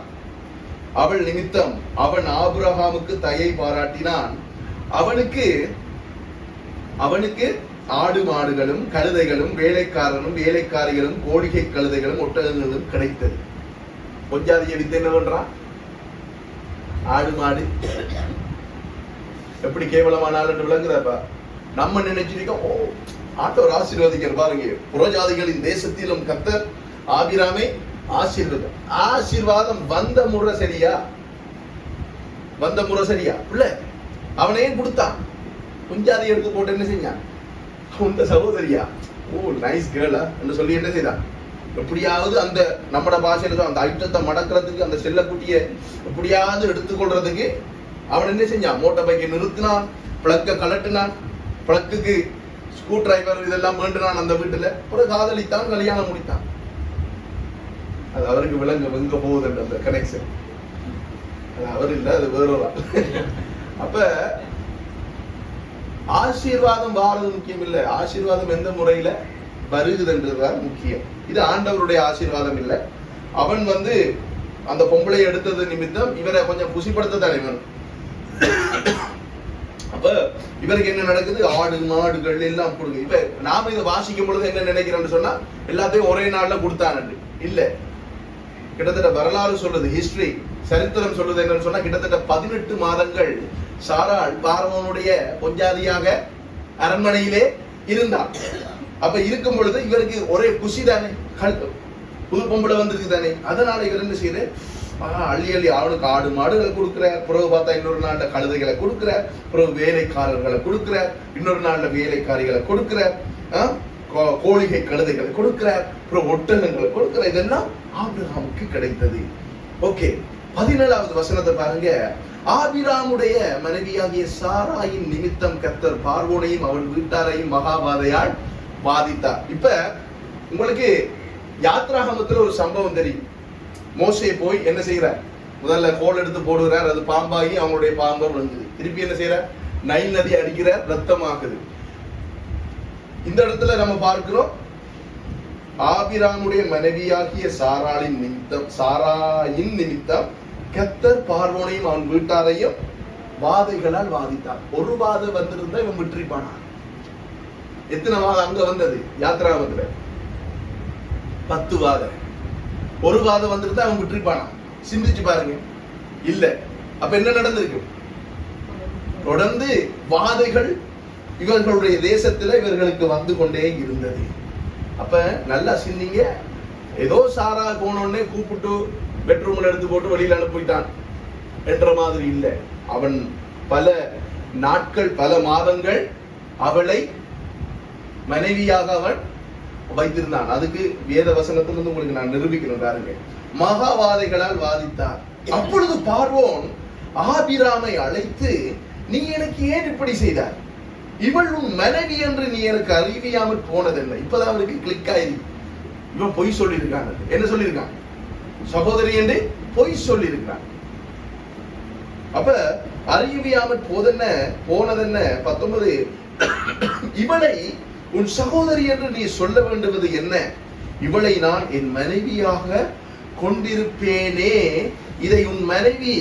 அவள் நிமித்தம் அவன் ஆபிரகாமுக்கு தயை பாராட்டினான். அவனுக்கு ஆடு மாடுகளும் கழுதைகளும் வேலைக்காரனும் வேலைக்காரிகளும் கோடிகை கழுதைகளும் ஒட்டகங்களும் கிடைத்தது. பொஞ்சாதிய வித்து என்ன பண்றான், ஆடு மாடு எப்படி கேவலமானால் என்று விளங்குறப்ப நம்ம நினைச்சிருக்கோம், ஓ ஆட்டவர் ஆசீர்வதிக்கிற பாருங்க, புறஜாதிகளின் தேசத்திலும் கர்த்தர் ஆபிராமை ஆசீர்வாதம் வந்த முறை சரியா, வந்த முறை சரியா இல்ல, அவனையே கொடுத்தான். குஞ்சாதி எடுத்து போட்டு என்ன செஞ்சான், உந்த சகோதரியா, ஓ நைஸ் கேர்ளா என்று சொல்லி என்ன செய்தான், எப்படியாவது அந்த நம்மட பாஷையில அந்த ஐட்டத்தை மடக்கிறதுக்கு, அந்த செல்லக்குட்டியை எப்படியாவது எடுத்துக்கொள்றதுக்கு அவன் என்ன செஞ்சான், மோட்டார் பைக்கை நிறுத்தினான், பிளக்க கலட்டினான், பிளக்குக்கு ஸ்க்ரூ டிரைவர் இதெல்லாம் வேண்டினான் அந்த வீட்டுல. ஒரு காதலித்தான், கல்யாணம் முடித்தான். அது அவருக்கு விளங்க எங்க போகுது அந்த கனெக்ஷன், அது அவர் இல்ல, அது வேறொரு. அப்ப ஆசீர்வாதம் வாரது முக்கியம் இல்ல, ஆசீர்வாதம் எந்த முறையில வருகுதுன்றதுதான் முக்கியம். இது ஆண்டவருடைய ஆசீர்வாதம் இல்ல. அவன் அந்த பொம்பளை எடுத்தது நிமித்தம் இவரை கொஞ்சம் குசிப்படுத்த தானே வேணும். அப்ப இவருக்கு என்ன நடக்குது, ஆடு மாடுகள் எல்லாம் கொடுங்க. இப்ப நாம இதை வாசிக்கும் பொழுது என்ன நினைக்கிறோம்னு சொன்னா எல்லாத்தையும் ஒரே நாள்ல கொடுத்தானு இல்ல. கிட்டத்தட்ட வரலாறு சொல்லுது, ஹிஸ்டரி சரித்திரம் சொல்லுது என்னன்னு சொன்னா கிட்டத்தட்ட 18 மாதங்கள் சாராள் பார்வோனுடைய பொஞ்சாதியாக அரண்மனையிலே இருந்தார். அப்ப இருக்கும் பொழுது இவருக்கு ஒரே குஷி தானே, புது பொம்பளை வந்திருக்கு தானே. அதனால இவர் என்ன செய்யற, அள்ளி அள்ளி அவனுக்கு ஆடு மாடுகளை கொடுக்கிறார், பிறகு பார்த்தா இன்னொரு நாள்ல கழுதைகளை கொடுக்கிறார், பிறகு வேலைக்காரர்களை கொடுக்கிறார், இன்னொரு நாள்ல வேலைக்காரிகளை கொடுக்கிறார், கோழிகை கழுதைகளை கொடுக்கிறார், பிறகு ஒட்டகங்களை கொடுக்கிறார். இதெல்லாம் ஆபிரகாமுக்கு கிடைத்தது. ஓகே, 17வது வசனத்தை பாருங்க. ஆபிராமுடைய மனைவியாகிய சாராயின் நிமித்தம் கர்த்தர் பார்வோனையும் அவன் வீட்டாரையும் மகாபாதையால் பாதித்தார். இப்ப உங்களுக்கு யாத்ராகமத்துல ஒரு சம்பவம் தெரியும். மோசே போய் என்ன செய்யறார், முதல்ல கோல் எடுத்து போடுகிறார், அது பாம்பாகி அவங்களுடைய பாம்பை விழுந்தது. திருப்பி என்ன செய்யறார், நைல் நதி அடிக்கிறார், ரத்தமாகுது. இந்த இடத்துல நம்ம பார்க்கிறோம், ஆபிராமுடைய மனைவியாகிய சாராயின் நிமித்தம் கர்த்தர் பார்வோனையும் அவன் வீட்டாரையும் வாதைகளால் வாதித்தார். ஒரு வாதை வந்திருந்தா இவன் விட்டுப்பானா. எத்தனை வாதை அங்க வந்தது யாத்ராகமத்துல, 10 வாதை. ஒரு வாதம் வந்திருந்தா அவன் விட்டுருப்பானா. சிந்திச்சு பாருங்க, இல்ல. அப்ப என்ன நடந்திருக்கு, தொடர்ந்து வாதைகள் இவர்களுடைய தேசத்துல இவர்களுக்கு வந்து கொண்டே இருந்தது. அப்ப நல்லா சிந்திங்க, ஏதோ சாரா போனோடனே கூப்பிட்டு பெட்ரூம்ல எடுத்து போட்டு வெளியில அனுப்பிட்டான் என்ற மாதிரி இல்ல. அவன் பல நாட்கள் பல மாதங்கள் அவளை மனைவியாக அவன் வைத்திருந்தான். அதுக்கு வேத வசனத்திலிருந்து உங்களுக்கு நான் நிரூபிக்கணும் பாருங்க. மகாவாதைகளால் வாதித்தார். அப்பொழுது பார்வோன் ஆபிராமை அழைத்து, நீ எனக்கு ஏன் இப்படி செய்தாய், இவள் உன் மனைவி என்று நீ எனக்கு அறிவியாமல் போனது என்ன? இப்பதான் அவருக்கு கிளிக் ஆயிருக்கு. இவன் பொய் சொல்லியிருக்கான். என்ன சொல்லியிருக்கான், சகோதரி என்று பொய் சொல்லி இருக்கிறான். அப்ப அறிவியாமல் போனதென்ன 19 இவளை உன் சகோதரி என்று நீ சொல்ல வேண்டுவது என்ன? இவளை நான் என் மனைவியாக கொண்டிருப்பேனே. இதை உன் மனைவி,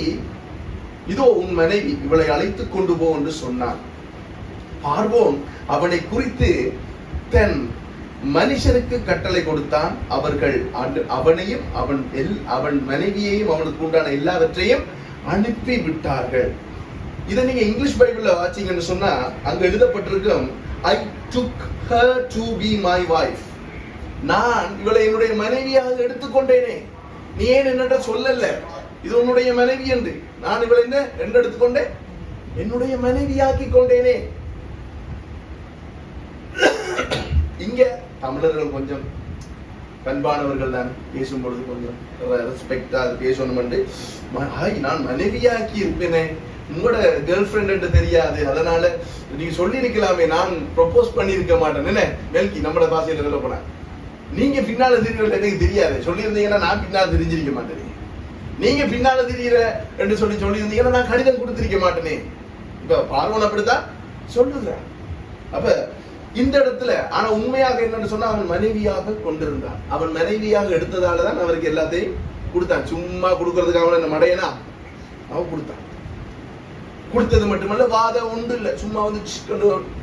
இதோ உன் மனைவி, இவளை அழைத்துக் கொண்டு போ என்று சொன்னான். பார்வோன் அவனை குறித்து தன் மனுஷனுக்கு கட்டளை கொடுத்தான். அவர்கள் அவனையும் அவன் மனைவியையும் அவனுக்கு உண்டான எல்லாவற்றையும் அனுப்பி விட்டார்கள். இதை நீங்க இங்கிலீஷ் பைபிள்ல வாசிங்கன்னு சொன்னா அங்க எழுதப்பட்டிருக்கும், I took her to be my wife. நான் இவளை என்னுடைய மனைவியாக எடுத்துக்கொண்டேனே. நீ ஏன் என்னட்ட சொல்லல இது உன்னுடைய மனைவி என்று? நான் இவளை என்ன எடுத்துக்கொண்டேன்? என்னுடைய மனைவியாக்கி கொண்டேனே. இங்க தமிழர்கள் கொஞ்சம் பண்பானவர்கள் தான், பேசும்பொழுது கொஞ்சம் ரெஸ்பெக்டா பேசணும். நான் மனைவியாக்கி இருப்பேனே, உங்களோட கேர்ள் ஃப்ரெண்ட் என்று தெரியாது, அதனால நீங்க சொல்லி இருக்கலாமே, நான் ப்ரொபோஸ் பண்ணி இருக்க மாட்டேன். என்ன மெல்கி நம்மளோட பாசையில சொல்ல போனா, நீங்க பின்னால திரியல எனக்கு தெரியாது, சொல்லி இருந்தீங்கன்னா நான் பின்னால தெரிஞ்சிருக்க மாட்டேனே. நீங்க பின்னால திரியற என்று சொல்லி இருந்தீங்கன்னா நான் கடிதம் கொடுத்திருக்க மாட்டேனே. இப்ப பார்வன் அப்படித்தான் சொல்லுகிறான். அப்ப இந்த இடத்துல ஆனா உண்மையாக என்னன்னு சொன்னா அவன் மனைவியாக கொண்டிருந்தான். அவன் மனைவியாக எடுத்ததாலதான் அவருக்கு எல்லாத்தையும் கொடுத்தான். சும்மா கொடுக்கறதுக்கு அவன் என்ன மடையனா? அவன் கொடுத்தான். கொடுத்தது மட்டுமல்ல, வாதை ஒன்று இல்ல, சும்மா வந்து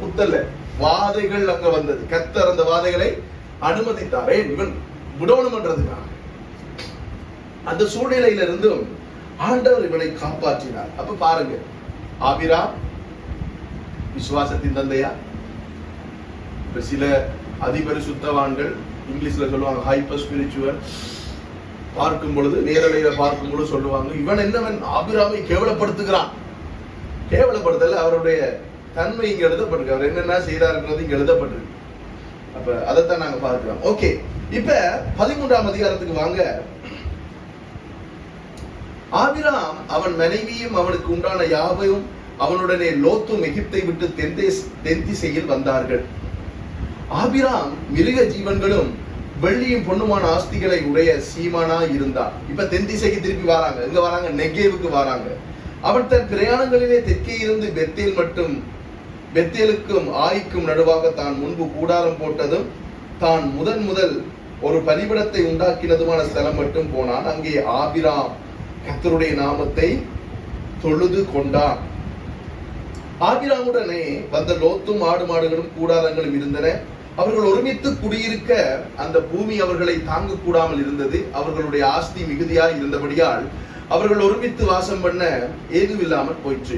குத்தல்ல, வாதைகள் அங்க வந்தது. கர்த்தர் அந்த வாதைகளை அனுமதித்தாரே இவன் விடணும்ன்றதுக்காக. அந்த சூழ்நிலையில இருந்தும் ஆண்டவர் இவனை காப்பாற்றினார். அப்ப பாருங்க, ஆபிராம் விசுவாசத்தின் தந்தையா. இப்ப சில அதிபரிசுத்தவான்கள், இங்கிலீஷ்ல சொல்லுவாங்க ஹைப்பர் ஸ்பிரிச்சுவல், பார்க்கும் பொழுது நேரலையில பார்க்கும் பொழுது சொல்லுவாங்க, இவன் என்னவன் ஆபிராமை கேவலப்படுத்துகிறான். கேவலப்படுத்தல, அவருடைய தன்மை இங்க எழுதப்பட்டிருக்கு, அவர் என்னென்ன செய்தார்ன்றது இங்க எழுதப்பட்டிருக்கு. அப்ப அதைத்தான் நாங்க பார்க்கிறோம். ஓகே, இப்ப 13ஆம் அதிகாரத்துக்கு வாங்க. ஆபிராம் அவன் மனைவியும் அவனுக்கு உண்டான யாவையும் அவனுடனே லோத்தும் எகிப்தை விட்டு தென் திசையில் வந்தார்கள். ஆபிராம் மிருக ஜீவன்களும் வெள்ளியும் பொண்ணுமான ஆஸ்திகளை உடைய சீமானா இருந்தான். இப்ப தென் திசைக்கு திருப்பி வராங்க. எங்க வராங்க? நெகேவுக்கு வராங்க. அவன் தன் பிரயாணங்களிலே தெற்கே இருந்து பெத்தேலுக்கும் ஆய்க்கும் நடுவாக தான் முன்பு கூடாரம் போட்டதும் தான் முதல் ஒரு பலிபீடத்தை உண்டாக்கினதுமான ஸ்தலம் மட்டும் போனான். அங்கே ஆபிராம் கர்த்தருடைய நாமத்தை தொழுது கொண்டான். ஆபிராமுடனே வந்த லோத்தும் ஆடு மாடுகளும் கூடாரங்களும் இருந்தன. அவர்கள் ஒருமித்து குடியிருக்க அந்த பூமி அவர்களை தாங்க கூடாமல் இருந்தது. அவர்களுடைய ஆஸ்தி மிகுதியாய் இருந்தபடியால் அவர்கள் ஒருமித்து வாசம் பண்ண ஏதுவில்லாமல் போயிற்று.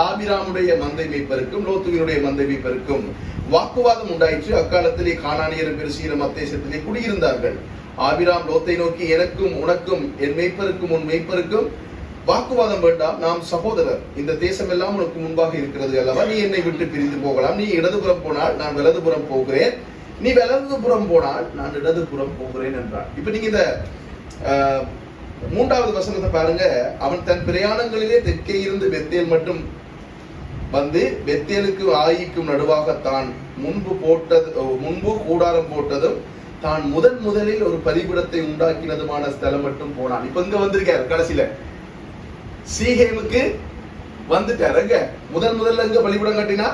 ஆபிராமுடைய மந்தை மேய்ப்பருக்கும் லோத்துவினுடைய மந்தை மேய்ப்பருக்கும் வாக்குவாதம் உண்டாயிற்று. அக்காலத்திலே கானானியரும் பெருசியரும் அத்தேசத்திலே குடியிருந்தார்கள். ஆபிராம் லோத்தை நோக்கி, எனக்கும் உனக்கும் என் மேய்ப்பருக்கும் உன் மேய்ப்பருக்கும் வாக்குவாதம் வேண்டாம், நாம் சகோதரர். இந்த தேசம் எல்லாம் உனக்கு முன்பாக இருக்கிறது அல்லவா? நீ என்னை விட்டு பிரிந்து போகலாம். நீ இடதுபுறம் போனால் நான் வலதுபுறம் போகிறேன், நீ வலதுபுறம் போனால் நான் இடதுபுறம் போகிறேன் என்றான். இப்ப நீங்க இந்த 3வது வசனத்தை பாருங்க. அவன் தன் பிரயாணங்களிலே தெற்கே இருந்து பெத்தேல் மட்டும் வந்து பெத்தேலுக்கு ஆயிக்கும் நடுவாக தான் முன்பு கூடாரம் போட்டதும் தான் முதலில் ஒரு பலிபீடத்தை உண்டாக்கினதுமான ஸ்தலம் மட்டும் போனான். இப்ப இங்க வந்திருக்காரு. கடைசியில சீகேமுக்கு வந்துட்டாருங்க. முதல்ல எங்க பலிபீடம் கட்டினா?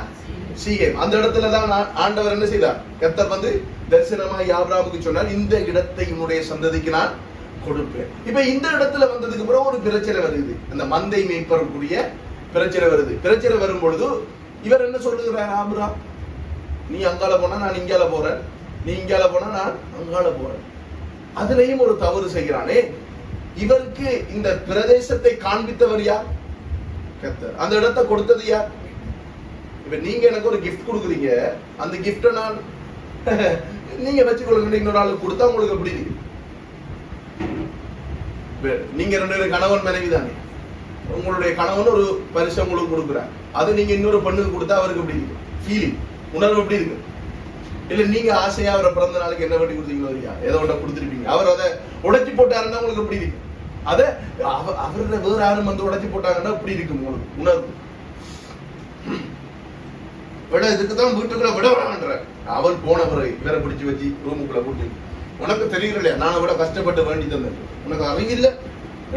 சீகேம். அந்த இடத்துலதான் ஆண்டவர் என்ன செய்தார்? கர்த்தர் வந்து தரிசனமாய் ஆபிரகாமுக்கு சொன்னார், இந்த இடத்தை உன்னுடைய சந்ததிக்கு நான் கொடுப்பேன். இப்ப இந்த இடத்துல வந்ததுக்கு அப்புறம் ஒரு பிரச்சனை வருது. அந்த மந்தை மேய்ப்பருக்குரிய பிரச்சனை வருது. பிரச்சனை வரும் பொழுது இவர் என்ன சொல்லுகிறார்? ஆபிரகாம், நீ அங்கால போனா நான் இங்கால போறேன், நீ இங்கால போனா நான் அங்கால போறேன். அதுலயும் ஒரு தவறு செய்கிறானே. இவருக்கு இந்த பிரதேசத்தை காண்பித்தவர் யார்? கர்த்தர். அந்த இடத்தை கொடுத்தது யார்? இப்ப நீங்க எனக்கு ஒரு கிஃப்ட் கொடுக்குறீங்க, அந்த கிஃப்ட நான் நீங்க வச்சுக்கொள்ளுங்க, இன்னொரு ஆளுக்கு கொடுத்தா உங்களுக்கு எப்படி இருக்கு? நீங்க 2 பேரும் கணவன் மனைவி தானே, உங்களுடைய கணவன் ஒரு பரிசு உங்களுக்கு கொடுக்குறார், அது நீங்க இன்னொரு பெண்ணுக்கு கொடுத்தா அவருக்கு எப்படி இருக்கு? ஃபீலிங், உணர்வு எப்படி இருக்கு? இல்ல நீங்க ஆசையா அவரை பிறந்த நாளுக்கு என்ன பண்ணி கொடுத்தீங்களோ, ஏதோ ஒன்றை கொடுத்துருப்பீங்க, அவர் அதை உடைச்சி போட்டாருன்னா உங்களுக்கு எப்படி இருக்கு? அத அவரோட வேற யாரும் வந்து உடைச்சி போட்டாங்கன்னா எப்படி இருக்கு உங்களுக்கு உணர்வு? விட இதுக்குதான் வீட்டுக்குள்ள விட வரான்ற. அவன் போன பிறகு இவரை பிடிச்சு வச்சு ரூமுக்குள்ள போட்டு உனக்கு தெரியலையா நான் கூட கஷ்டப்பட்டு வேண்டி தந்தேன், உனக்கு அறிவில்லை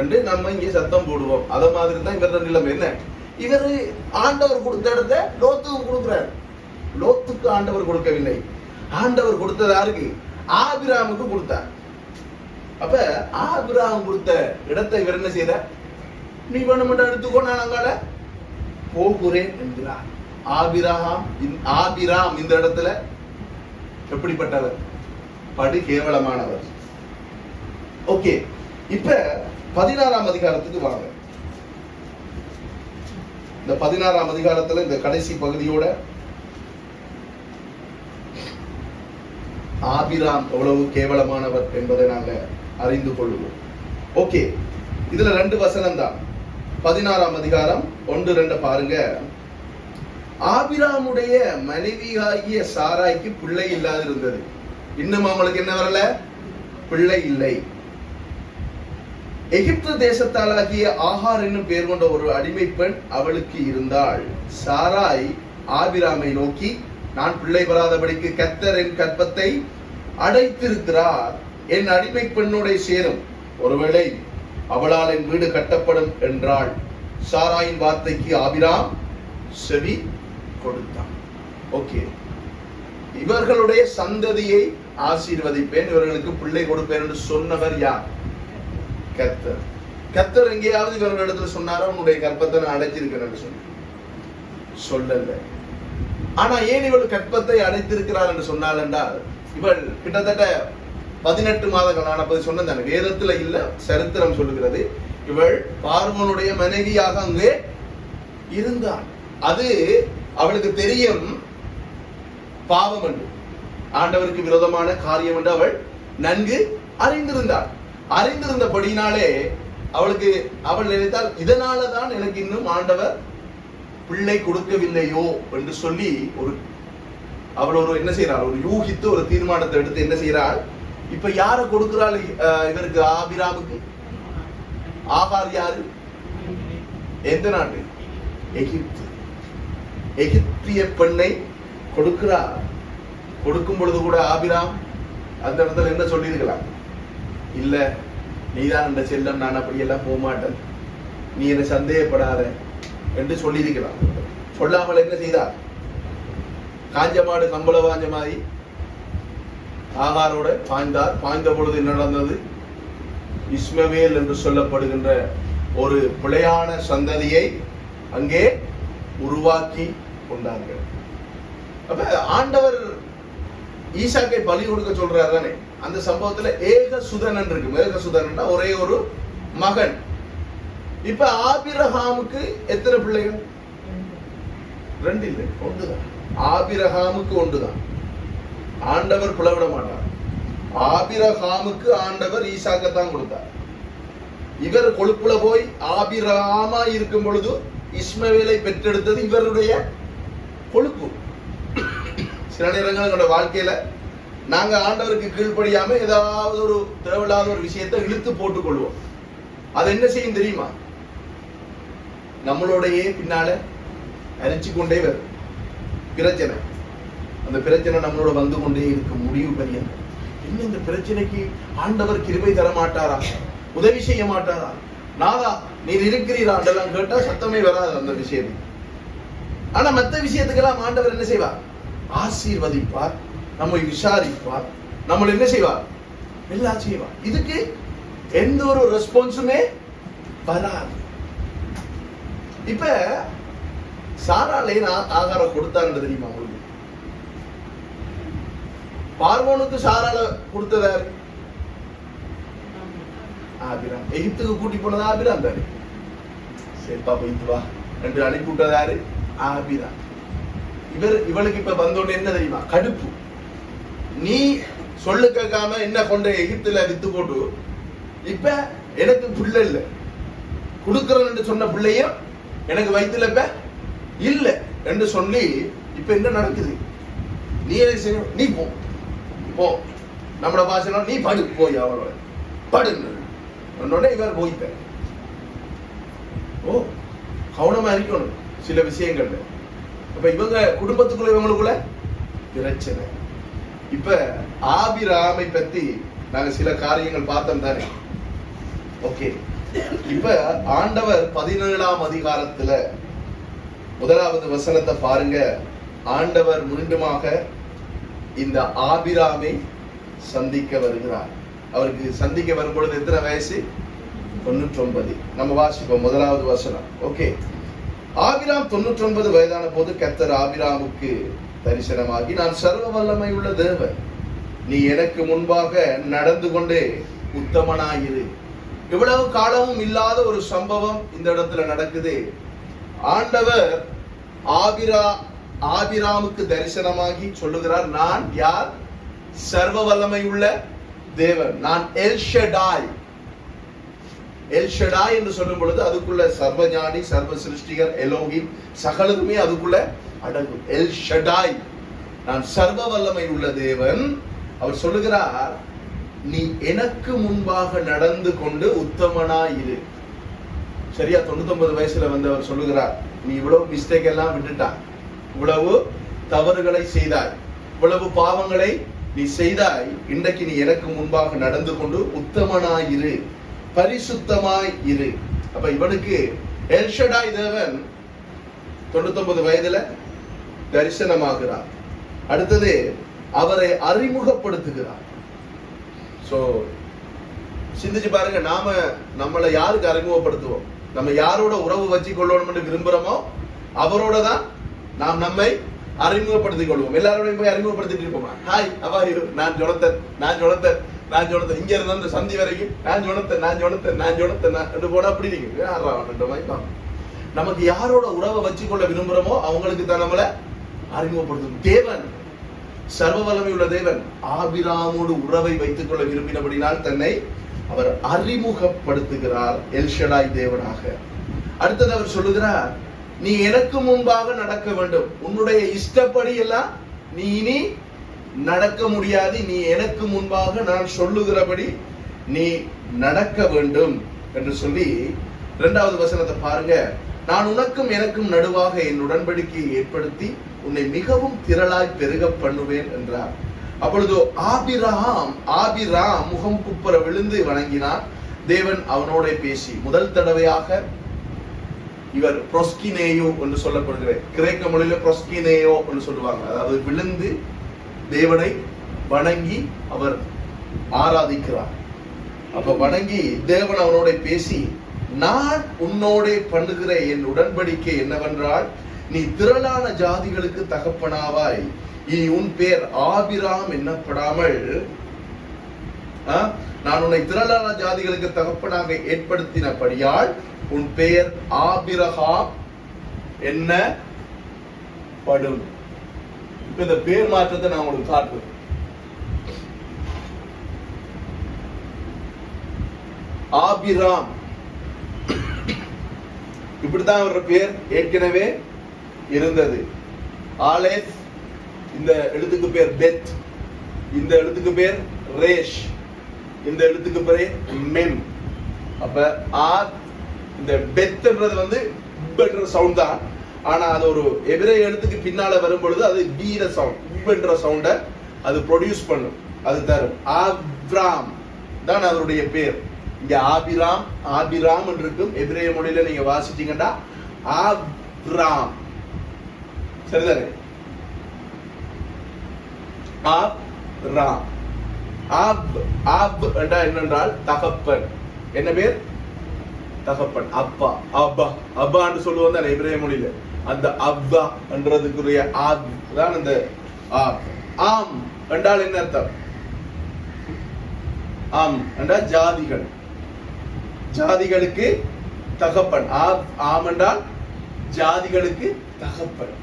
என்று நம்ம இங்கே சத்தம் போடுவோம். அத மாதிரி தான் இவர நிலைமை. என்ன, இவரு ஆண்டவர் கொடுத்த இடத்த லோத்துக்கு கொடுக்கிறார். லோத்துக்கு ஆண்டவர் கொடுக்கவில்லை, ஆண்டவர் கொடுத்தது யாருக்கு? ஆபிராமுக்கு கொடுத்தார். அப்ப ஆபிராம் கொடுத்த இடத்தை இவர் என்ன செய்யற? நீ வேணுமென்று எடுத்துக்கோ, நான் அங்கால போகிறேன் என்கிறார். ஆபிராம் இந்த இடத்துல எப்படிப்பட்டவர்? படு கேவலமானவர். ஓகே, இப்ப 16ஆம் அதிகாரத்துக்கு வாங்க. இந்த 16ஆம் அதிகாரத்துல இந்த கடைசி பகுதியோட ஆபிராம் எவ்வளவு கேவலமானவர் என்பதை நாங்க அறிந்து கொள்வோம். ஓகே, இதுல 2 வசனம் தான். 16ஆம் அதிகாரம் 1-2 பாருங்க. ஆபிராமுடைய மனைவியாகிய சாராய்க்கு பிள்ளை இல்லாது இருந்தது. இன்னும் அவங்களுக்கு என்ன வரல? பிள்ளை இல்லை. எகிப்து தேசத்தாலாகிய ஆகார் என்னும் பெயர் கொண்ட ஒரு அடிமை பெண் அவளுக்கு இருந்தாள். சாராய் ஆபிராமை நோக்கி, நான் பிள்ளை பெறாதபடிக்கு கர்த்தர் என் கற்பத்தை அடைத்திருக்கிறார், என் அடிமை பெண்ணோட சேரும், ஒருவேளை அவளால் என் வீடு கட்டப்படும் என்றாள். சாராயின் வார்த்தைக்கு ஆபிராம் செவி கொடுத்தான். ஓகே, இவர்களுடைய சந்ததியை ஆசீர்வதிப்பேன், இவர்களுக்கு பிள்ளை கொடுப்பேன் என்று சொன்னவர் யார்? கர்த்தர். கர்த்தர் எங்கேயாவது இவர்களிடத்துல சொன்னாரோ உன்னுடைய கற்பத்தை நான் அடைச்சிருக்கிறேன் என்று சொல்லல. ஆனா ஏன் இவள் கற்பத்தை அடைத்திருக்கிறார் என்று சொன்னால் என்றால், இவள் கிட்டத்தட்ட 18 மாதங்கள், நான் அப்போது சொன்னேன், வேதத்துல இல்ல, சரித்திரம் சொல்லுகிறது, இவள் பார்வோனுடைய மனைவியாக அங்கே இருந்தாள். அது அவளுக்கு தெரியும் பாவம் என்று, ஆண்டவருக்கு விரோதமான காரியம் என்று அவள் நன்கு அறிந்திருந்தாள். அறிந்திருந்தபடினாலே அவள் நினைத்தால், இதனாலதான் எனக்கு இன்னும் ஆண்டவர் பிள்ளை கொடுக்கவில்லையோ என்று சொல்லி அவள் என்ன செய்யறாள்? ஒரு யூகித்து ஒரு தீர்மானத்தை எடுத்து என்ன செய்யறாள்? இப்ப யார கொடுக்கிறாள் இவருக்கு? ஆபிராமுக்கு. ஆகார் யாரு? எந்த நாட்டு? எகிப்து. எகிப்திய பெண்ணை கொடுக்கிறார். கொடுக்கும் பொழுது கூட ஆபிராம் அந்த இடத்துல என்ன சொல்லியிருக்கலாம்? இல்ல, நீதான் அந்த செல்லம், நான் அப்படியெல்லாம் போக மாட்டேன், நீ என்ன சந்தேகப்படாத என்று சொல்லியிருக்கலாம். சொல்லாமல் என்ன செய்தார்? காஞ்ச மாடு கம்பள வாஞ்ச மாதிரி ஆகாரோட பாய்ந்தார். பாய்ந்த பொழுது என்ன நடந்தது? இஸ்மவேல் என்று சொல்லப்படுகின்ற ஒரு பிழையான சந்ததியை அங்கே உருவாக்கி கொண்டார்கள். அப்ப ஆண்டவர் ஈசாக்கை பலி கொடுக்க சொல்றாரு தானே. அந்த சம்பவத்துல ஏகசுதன் இருக்கு. ஏகசுதன் ஒரே ஒரு மகன். இப்ப ஆபிரகாமுக்கு எத்தனை பிள்ளைகள்? 2 இல்லை, 1 தான். ஆபிரகாமுக்கு 1 தான். ஆண்டவர் பிளவிட மாட்டார். ஆபிரகாமுக்கு ஆண்டவர் ஈசாக்கத்தான் கொடுத்தார். இவர் கொழுப்புல போய் ஆபிரகாமா இருக்கும் பொழுது இஸ்மவேலை பெற்றெடுத்தது இவருடைய கொழுப்பு. சில நேரங்கள் எங்களோட வாழ்க்கையில நாங்க ஆண்டவருக்கு கீழ்ப்படியாம ஏதாவது ஒரு தேவையில்லாத ஒரு விஷயத்தை இழுத்து போட்டுக் கொள்வோம். அது என்ன செய்யும் தெரியுமா? நம்மளோடையே பின்னால அரிச்சு கொண்டே வரும் பிரச்சனை. அந்த பிரச்சனை நம்மளோட வந்து கொண்டே இருக்க முடிவு பெரிய. இன்னும் இந்த பிரச்சனைக்கு ஆண்டவர் கிருபை தர மாட்டாரா? உதவி செய்ய மாட்டாரா? நாதா நீர் இருக்கிறீரா அதெல்லாம் கேட்டா சத்தமே வராது அந்த விஷயத்துக்கு. ஆனா மற்ற விஷயத்துக்கெல்லாம் ஆண்டவர் என்ன செய்வார்? ஆசீர்வதிப்பார், நம்மை விசாரிப்பார், நம்மளை என்ன செய்வார்? எல்லாம் செய்வார். இதுக்கு எந்த ஒரு ரெஸ்பான்ஸுமே வராது. இப்ப சாராலே ஆகாரம் கொடுத்தாருன்னு தெரியுமா உங்களுக்கு? பார்வோனுக்கு சாரால கொடுத்ததாரு ஆபிராம். எகிப்துக்கு கூட்டி போனது ஆபிராம் தானே. சரிப்பா போயிட்டு வா என்று அனுப்பி விட்டதாரு ஆபிராம். இவளுக்கு இப்ப வந்தோன்னு என்ன தெரியுமா? கடுப்பு. நீ சொல்லு கேட்காம என்ன கொண்ட எகிப்துல வித்து போட்டு இப்ப எனக்கு பிள்ளை இல்லை, கொடுக்கறன்னு சொன்ன பிள்ளையும் எனக்கு வயிற்றுல இப்ப இல்ல என்று சொல்லி இப்ப என்ன நடக்குது? நீ என்ன செய்யணும்? நீ போ, நம்மளோட பாசன நீ படு, போய் அவளோட படுன்னு இவர் போயிட்ட. ஓ, கவனமா இருக்கணும் சில விஷயங்கள்ல. அப்ப இவங்க குடும்பத்துக்குள்ள இவங்களுக்குள்ள பிரச்சனை. இப்ப ஆபிராமை பத்தி நாங்க சில காரியங்கள் பார்த்தோம் தானே. ஓகே, இப்ப ஆண்டவர் 17ஆம் அதிகாரத்துல 1வது வசனத்தை பாருங்க. ஆண்டவர் மீண்டுமாக இந்த ஆபிராமை சந்திக்க வருகிறார். அவருக்கு சந்திக்க வரும் பொழுது எத்தனை வயசு? 99. நம்ம வாசிப்போம் 1வது வசனம். ஓகே, ஆபிராம் 99 வயதான போது கர்த்தர் ஆபிராமுக்கு தரிசனமாகி, நான் சர்வ வல்லமை உள்ள தேவன், நீ எனக்கு முன்பாக நடந்து கொண்டே உத்தமனாயிரு. இவ்வளவு காலமும் இல்லாத ஒரு சம்பவம் இந்த இடத்துல நடக்குது. ஆண்டவர் ஆபிராமுக்கு தரிசனமாகி சொல்லுகிறார், நான் யார்? சர்வ வல்லமை உள்ள தேவன். நான் எல் ஷடாய். எல் ஷடாய் என்று சொல்லும் பொழுது அதுக்குள்ள சர்வஞானி, சர்வ சிருஷ்டிகர், எலோகிம் சகலதுமே அதுக்குள்ள அடங்கும். எல் ஷடாய், நான் சர்வ வல்லமை உள்ள தேவன். அவர் சொல்லுகிறார், நீ எனக்கு முன்பாக நடந்து கொண்டு உத்தமனாயிரு. சரியா? 99 வயசுல வந்து அவர் சொல்லுகிறார், நீ இவ்வளவு மிஸ்டேக் எல்லாம் விட்டுட்டாய், இவ்வளவு தவறுகளை செய்தாய், இவ்வளவு பாவங்களை நீ செய்தாய், இன்றைக்கு நீ எனக்கு முன்பாக நடந்து கொண்டு உத்தமனாயிரு, பரிசுத்தமாய் இரு. அப்ப இவனுக்கு எல் ஷடாய் தேவன் 99 வயதுல தரிசனமாகிறார். அடுத்தது அவரை அறிமுகப்படுத்துகிறார். சோ சிந்திச்சு பாருங்க, நம்மளை யாருக்கு அறிமுகப்படுத்துவோம்? நம்ம யாரோட உறவு வச்சு கொள்ளணும் விரும்புறோமோ அவரோட தான் நாம் நம்மை அறிமுகப்படுத்திக் கொள்வோம். எல்லாரோடையும் போய் அறிமுகப்படுத்திட்டு இருப்போமா? ஹாய், அவாயிரு, நான் ஜொனத்தன், இங்க இருந்து அந்த சந்தி வரைக்கும் நான் ஜொனத்தன் போனா அப்படி இருக்கு. நமக்கு யாரோட உறவை வச்சுக்கொள்ள விரும்புறோமோ அவங்களுக்கு தான் நம்மளை அறிமுகப்படுத்தும். தேவன், சர்வ வல்லமை உள்ள தேவன் ஆபிராமோடு உறவை வைத்துக் கொள்ள விரும்பினபடினால் தன்னை அவர் அறிமுகப்படுத்துகிறார் எல் ஷடாய் தேவனாக. அடுத்தது அவர் சொல்லுகிறார், நீ எனக்கு முன்பாக நடக்க வேண்டும். உன்னுடைய இஷ்டப்படி எல்லாம் நீ இனி நடக்க முடியாது. நீ எனக்கு முன்பாக நான் சொல்லுகிறபடி நீ நடக்க வேண்டும் என்று சொல்லி 2வது வசனத்தை பாருங்க. நான் உனக்கும் எனக்கும் நடுவாக என் உடன்படிக்கையை ஏற்படுத்தி உன்னை மிகவும் திரளாய் பெருக பண்ணுவேன் என்றார். அப்பொழுது ஆபிராம் முகம் குப்புற விழுந்து வணங்கினார். தேவன் அவனோட பேசி, முதல் தடவையாக இவர் ப்ரோஸ்கினேயோ என்று சொல்லப்படுகிற, கிரேக்க மொழியில ப்ரோஸ்கினேயோ என்று சொல்லுவாங்க, அதாவது விழுந்து தேவனை வணங்கி அவர் ஆராதிக்கிறார். அப்ப வணங்கி தேவன் அவனோட பேசி, நான் உன்னோட பண்ணுகிற என் உடன்படிக்கை என்னவென்றால், நீ திரளான ஜாதிகளுக்கு தகப்பனாவாய். இனி உன் பேர் ஆபிராம் என்னப்படாமல் நான் உன்னை திரளான ஜாதிகளுக்கு தகப்பனாக ஏற்படுத்தினபடியால் உன் பெயர் ஆபிரகாம் என்னப்படும். இப்ப இந்த பேர் மாற்றத்தை நான் உங்களுக்கு காட்டுறேன். ஆபிராம், இப்படித்தான் அவரோட பேர் ஏற்கனவே இருந்தது. ஆலேப், இந்த எழுத்துக்கு பேர் பெத், இந்த எழுத்துக்கு பேர் ரேஷ், இந்த எழுத்துக்கு பேர் மெம். அப்ப இந்த பெத்ன்றது வந்து என்ற சவுண்ட் தான். ஆனா அது ஒரு எபிரேய எழுத்துக்கு பின்னால வரும் பொழுது அது பீர சவுண்ட், என்ற சவுண்ட அது ப்ரொடியூஸ் பண்ணும், அது தரும். ஆபிராம் தான் அவருடைய பேர். இங்க ஆபிராம் என்று இருக்கும். எபிரேய மொழியில நீங்க வாசிச்சீங்கன்னா ஆபிராம், சரிதானே? ஆபிராம். என்னென்றால் தகப்பன். என்ன பேர்? தகப்பன், அப்பா. அப்பான்னு சொல்லுவோம் தான் எபிரேய மொழியில. அந்த அப்பா என்றதுக்குரிய தான் இந்த ஆம் என்றால் என்ன அர்த்தம்? ஆம் என்றால் ஜாதிகள், ஜாதிகளுக்கு தகப்பன். ஆம் என்றால் ஜாதிகளுக்கு தகப்பன்.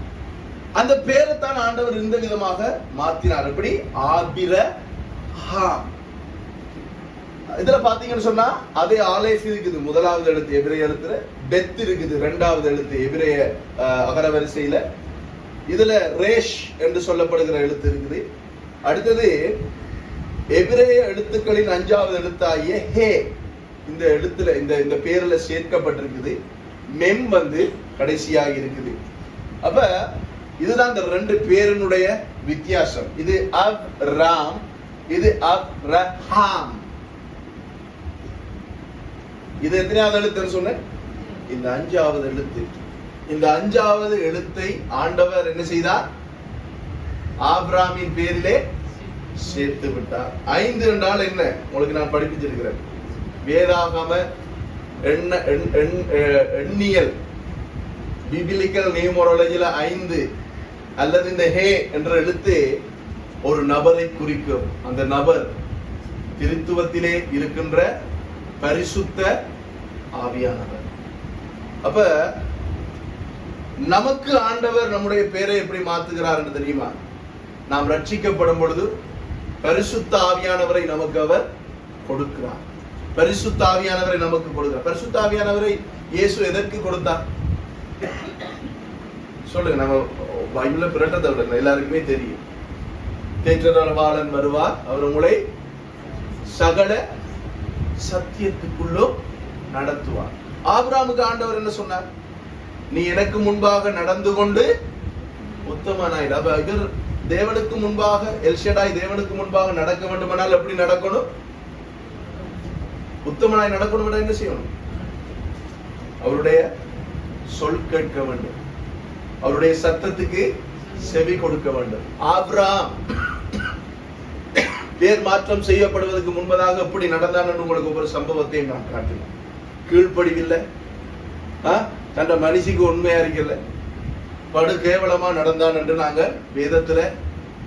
அந்த பேரைத்தான் ஆண்டவர் இந்த விதமாக மாத்தினார். எப்படி? ஆபிரகாம். இதுல பாத்தீங்கன்னு சொன்னா அதே ஆலேஃப் இருக்குது, முதலாவது எழுத்து எபிரேய எழுத்துல. பெத் இருக்குது, 2வது எழுத்து எபிரேய அகர வரிசையில. இதுல ரேஷ் என்று சொல்லப்படுகிற எழுத்து இருக்குது. அடுத்தது எபிரேய எழுத்துக்களின் 5வது எழுத்தாகிய ஹே, இந்த எழுத்துல இந்த பேர்ல சேர்க்கப்பட்டிருக்குது. மெம் வந்து கடைசியாக இருக்குது. அப்ப இதுதான் இந்த 2 பேரினுடைய வித்தியாசம். இது அப்ராம், இது அப்ரஹாம். இது எத்தனையாவது எழுத்துன்னு சொன்னேன்? இந்த 5வது எழுத்து. இந்த 5வது எழுத்தை ஆண்டவர் என்ன செய்தார்? ஆபிரகாமின் பேரிலே சேர்த்து விட்டார். 5 என்றால் என்ன? உங்களுக்கு நான் படிப்பிச்சிருக்கிறேன். வேதாகம எண்ணியல் பிபிலிக்கல் நியூமராலஜில 5 அல்லது இந்த ஹே என்ற எழுத்து ஒரு நபரை குறிக்கும். அந்த நபர் திருத்துவத்திலே இருக்கின்ற பரிசுத்த ஆவியானவர். அப்ப நமக்கு ஆண்டவர் நம்முடைய பேரை எப்படி மாத்துகிறார் என்று தெரியுமா? நாம் ரட்சிக்கப்படும் பொழுது பரிசுத்த ஆவியானவரை நமக்கு அவர் கொடுக்கிறார். பரிசுத்த ஆவியானவரை நமக்கு கொடுக்கிறார். பரிசுத்த ஆவியானவரை இயேசு எதற்கு கொடுத்தார் சொல்லுங்க. நம்ம பைபிள்ல பிரட்டத்தை விட எல்லாருக்குமே தெரியும். தேற்றரவாளன் வருவார், அவர் உங்களை சகல சத்தியத்துக்குள்ளோ நடத்துவார். ஆபிரகாமுக்கு ஆண்டவர் என்ன சொன்னார்? நீ எனக்கு முன்பாக நடந்து கொண்டு உத்தமனாய். இவர் தேவனுக்கு முன்பாக, எல்ஷடாய் தேவனுக்கு முன்பாக நடக்க வேண்டுமானால் எப்படி நடக்கணும்? உத்தமனாய் நடக்கணும். என்ன செய்யணும்? அவருடைய சொல் கேட்க வேண்டும், அவருடைய சத்தத்துக்கு செவி கொடுக்க வேண்டும். ஆபிரகாம் பேர் மாற்றம் செய்யப்படுவதற்கு முன்பதாக எப்படி நடந்தான் உங்களுக்கு ஒரு சம்பவத்தை நான் காட்டினேன். கீழ்ப்படிவில்லை, தன் மனுஷிக்கு உண்மையா இருக்கல, படு கேவலமா நடந்தான் என்று நாங்க வேதத்துல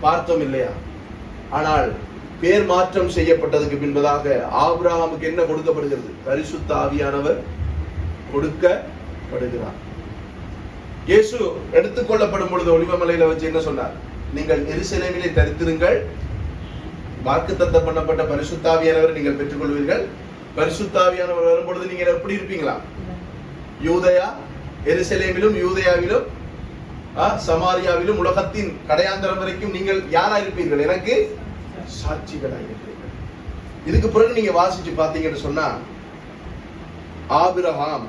பார்த்தோம் இல்லையா? ஆனால் பேர் மாற்றம் செய்யப்பட்டதுக்கு பின்பதாக ஆபிரகாமுக்கு என்ன கொடுக்கப்படுகிறது? பரிசுத்த ஆவியானவர் கொடுக்கப்படுகிறார். இயேசு எடுத்துக்கொள்ளப்படும் பொழுது ஒலிவமலையில வச்சு என்ன சொன்னார்? நீங்கள் எருசலேமிலே தரித்திருங்கள், வாக்குத்தத்தம் பண்ணப்பட்ட பரிசுத்தாவியானவரை நீங்கள் பெற்றுக்கொள்வீர்கள். பரிசுத்தாவியானவர் வரும் பொழுது நீங்க எப்படி இருப்பீங்களா? யூதயா எருசலேமிலும் யூதயாவிலும் சமாரியாவிலும் உலகத்தின் கடையாந்தரம் வரைக்கும் நீங்கள் யாரா இருப்பீர்கள்? எனக்கு சாட்சிகளாக இருப்பீர்கள். இதுக்கு பிறகு நீங்க வாசிச்சு பார்த்தீங்கன்னு சொன்னா ஆபிரகாம்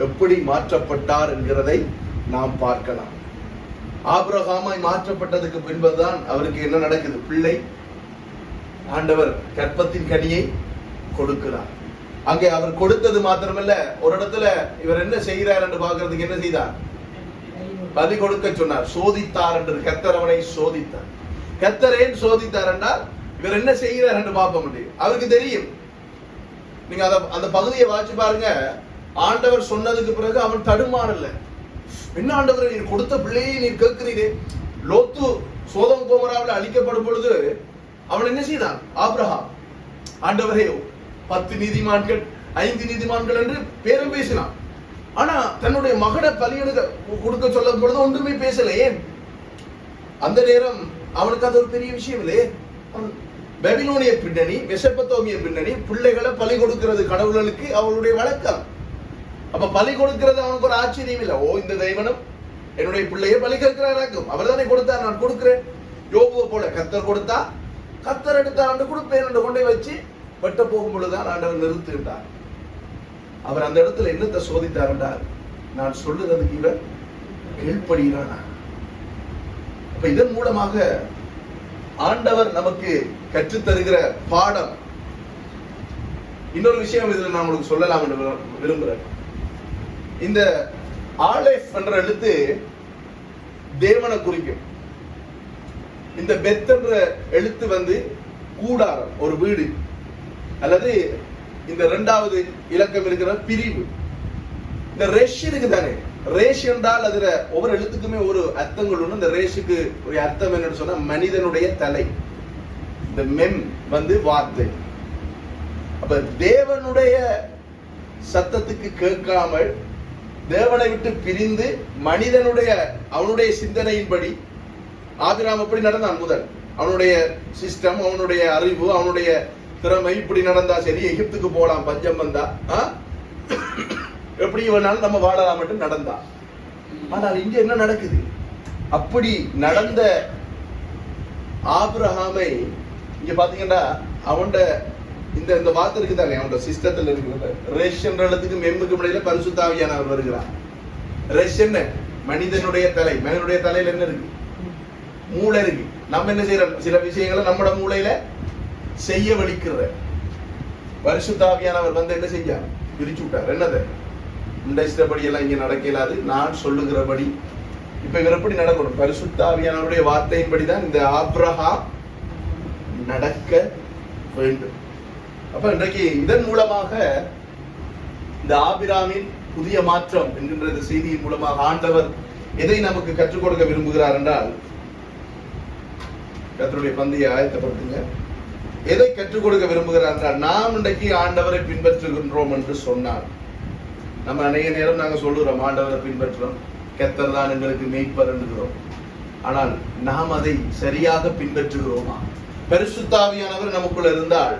எப்படி மாற்றப்பட்டார் என்கிறதை நாம் பார்க்கலாம். ஆபிரகாமாய் மாற்றப்பட்டதுக்கு பின்புதான் அவருக்கு என்ன நடக்குது? பிள்ளை. ஆண்டவர் கற்பத்தின் கனியை கொடுக்கிறார். அங்கே அவர் கொடுத்தது மாத்திரமல்ல, ஒரு இடத்துல இவர் என்ன செய்கிறார் என்று பார்க்கிறதுக்கு என்ன செய்தார்? பலி கொடுக்க சொன்னார். சோதித்தார் என்று கர்த்தர் அவனை சோதித்தார். கர்த்தர் ஏன் சோதித்தார் என்றால் இவர் என்ன செய்கிறார் என்று பார்க்க முடியும். அவருக்கு தெரியும். நீங்க அந்த பகுதியை வாசிச்சு பாருங்க. ஆண்டவர் சொன்னதுக்கு பிறகு அவன் தடுமாறல. என்ன ஆண்டவர், நீர் கொடுத்த பிள்ளையை நீர் கேட்கிறீரே. லோத்து சோதம் கோமராவில் அழிக்கப்படும் பொழுது அவன் என்ன செய்தான்? ஆபிரகாம் ஆண்டவரே 10 நீதிமான்கள் 5 நீதிமான்கள் என்று பேரும் பேசினான். ஆனா தன்னுடைய மகனை பலியிட கொடுக்க சொல்லும் பொழுது ஒன்றுமே பேசல. ஏன்? அந்த நேரம் அவனுக்கு அது ஒரு பெரிய விஷயம் இல்லையே. பாபிலோனிய பின்னணி, மெசொப்பொத்தேமிய பின்னணி, பிள்ளைகளை பலி கொடுக்கிறது கடவுளுக்கு அவளுடைய வழக்கம். அப்ப பலி கொடுக்கிறது அவனுக்கு ஒரு ஆச்சரியம் இல்லை. ஓ, இந்த தெய்வனும் என்னுடைய பிள்ளையை பலி கேட்கிறாராக்கும், அவர் தானே கொடுத்தார், நான் கொடுக்கிறேன். யோபுவை போல கர்த்தர் கொடுத்தா கர்த்தர் எடுத்தார் என்று கொடுப்பேன் என்று கொண்டே வச்சு வெட்ட போகும் பொழுதுதான் ஆண்டவர் நிறுத்துகின்றார். அவர் அந்த இடத்துல என்னத்தை சோதித்தார் என்றால், நான் சொல்லுறதுக்கு இவர் கீழ்ப்படுகிறானா? அப்ப இதன் மூலமாக ஆண்டவர் நமக்கு கற்றுத் தருகிற பாடம். இன்னொரு விஷயம் இதுல நான் உங்களுக்கு சொல்லலாம் என்று விரும்புறேன். இந்த ஆலேஃப் என்ற எழுத்து தேவனை குறிக்கும். இந்த பெத் என்ற எழுத்து கூடாரம், ஒரு வீடு, அல்லது இந்த 2வது இலக்கம் இருக்கிற பிரிவு. இந்த ரேஷ் இருக்கு தானே, ரேஷ் என்றால் அதுல ஒவ்வொரு எழுத்துக்குமே ஒரு அர்த்தங்கள் உண்டு. இந்த ரேஷுக்கு ஒரு அர்த்தம் என்னன்னு சொன்னா மனிதனுடைய தலை. இந்த மெம் வார்த்தை. அப்ப தேவனுடைய சத்தத்துக்கு கேட்காமல் தேவனை விட்டு பிரிந்து மனிதனுடைய அவனுடைய சிந்தனையின்படி ஆபிரகாம் எப்படி நடந்தான்? முதல் அவனுடைய சிஸ்டம், அவனுடைய அறிவு, அவனுடைய திறமை இப்படி நடந்தா சரி, எகிப்துக்கு போலாம் பஞ்சம் வந்தா, எப்படி வேணாலும் நம்ம வாழலாம் என்று நடந்தா. ஆனால் இங்க என்ன நடக்குது? அப்படி நடந்த ஆபிரகாமை இங்க பாத்தீங்கன்னா அவன் இந்த வார்த்தை இருக்குதானே, அவனோட சிஸ்டத்துல இருக்கிற ரேஷ் என்ற இடத்துக்கு மெம்முக்கு இடையில பரிசுத்த ஆவியானவர் வருகிறார். ரேஷ் என்ன? மனிதனுடைய தலை. மனிதனுடைய தலையில என்ன இருக்கு? மூளை இருக்கு. நம்ம என்ன செய்யறோம்? சில விஷயங்களை நம்மட மூளையில செய்ய வலிக்கிற பரிசுத்தாவியானவர் வந்து என்ன செஞ்சார்? பிரிச்சு விட்டார். என்னது? இந்த இஷ்டப்படி எல்லாம் இங்க நடக்கலாது, நான் சொல்லுகிறபடி. இப்ப இவர் எப்படி நடக்கணும்? பரிசுத்தாவியானவருடைய வார்த்தையின்படிதான் இந்த ஆபிரகாம் நடக்க வேண்டும். அப்ப இன்றைக்கு இதன் மூலமாக இந்த ஆபிராமின் புதிய மாற்றம் என்கின்ற இந்த செய்தியின் மூலமாக ஆண்டவர் எதை நமக்கு கற்றுக் கொடுக்க விரும்புகிறார் என்றால், கர்த்தருடைய பந்தியை ஆயத்தப்படுத்துங்க. எதை கற்றுக் கொடுக்க விரும்புகிறார் என்றால், நாம் இன்றைக்கு ஆண்டவரை பின்பற்றுகின்றோம் என்று சொன்னார். நம்ம அநேக நேரம் நாங்க சொல்லுறோம் ஆண்டவரை பின்பற்றுறோம், கர்த்தர் தான் எங்களுக்கு மேய்ப்பர் என்கிறோம். ஆனால் நாம் அதை சரியாக பின்பற்றுகிறோமா? பரிசுத்தாவியானவர் நமக்குள்ள இருந்தால்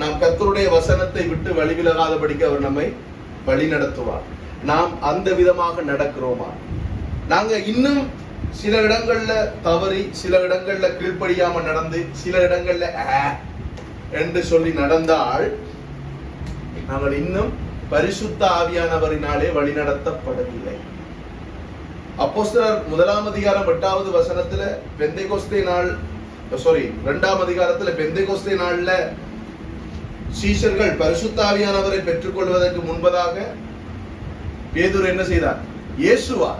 நாம் கர்த்தருடைய வசனத்தை விட்டு வழிவிலகாதபடிக்கு அவர் நம்மை வழி நடத்துவார். நாம் அந்த விதமாக நடக்கிறோமா? நாங்க இன்னும் சில இடங்கள்ல தவறி, சில இடங்கள்ல கீழ்ப்படியாம நடந்து, சில இடங்கள்ல என்று சொல்லி நடந்தால் நாங்கள் இன்னும் பரிசுத்த ஆவியானவரினாலே வழிநடத்தப்படவில்லை. அப்போஸ்தலர் 1 அதிகாரம் 8வது வசனத்துல பெந்தைகோஸ்தே நாள், 2 அதிகாரத்துல பெந்தைகோஸ்தே நாள்ல சீஷர்கள் பரிசுத்த ஆவியானவரை பெற்றுக் கொள்வதற்கு முன்பதாக பேதுரு என்ன செய்தார்? இயேசுவா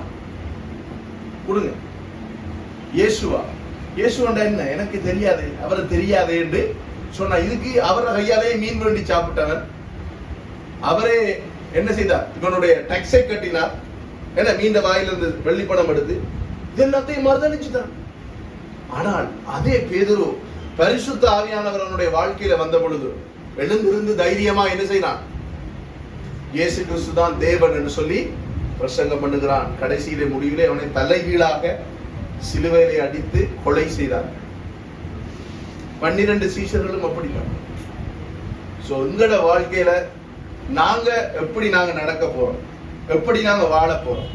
கொடுங்க, இயேசுவா, இயேசுவண்டா என்ன எனக்கு தெரியாது, அவரை தெரியாது என்று சொன்னா. இதுக்கு அவரை கையாலே மீன் வேண்டி சாப்பிட்டவன் அவரே என்ன செய்தார்? இவனுடைய டாக்ஸை கட்டினார். என்ன மீண்ட வாயிலிருந்து வெள்ளிப்பணம் எடுத்து இது எல்லாத்தையும் மறுதளிச்சுட்டான். ஆனால் அதே பேதுரு பரிசுத்த ஆவியானவர் அவனுடைய வாழ்க்கையில வந்த பொழுது எழுந்திருந்து தைரியமா என்ன செய்யறான்? இயேசு கிறிஸ்து தான் தேவன் என்று சொல்லி பிரசங்கம் பண்ணுகிறான். கடைசியிலே முடிவிலே அவனை தலைகீழாக சிலுவையிலே அடித்து கொலை செய்தார். 12 சீஷர்களும் அப்படித்தான். சோ எங்களோட வாழ்க்கையில நாங்க எப்படி நாங்க நடக்க போறோம், எப்படி நாங்க வாழ போறோம்?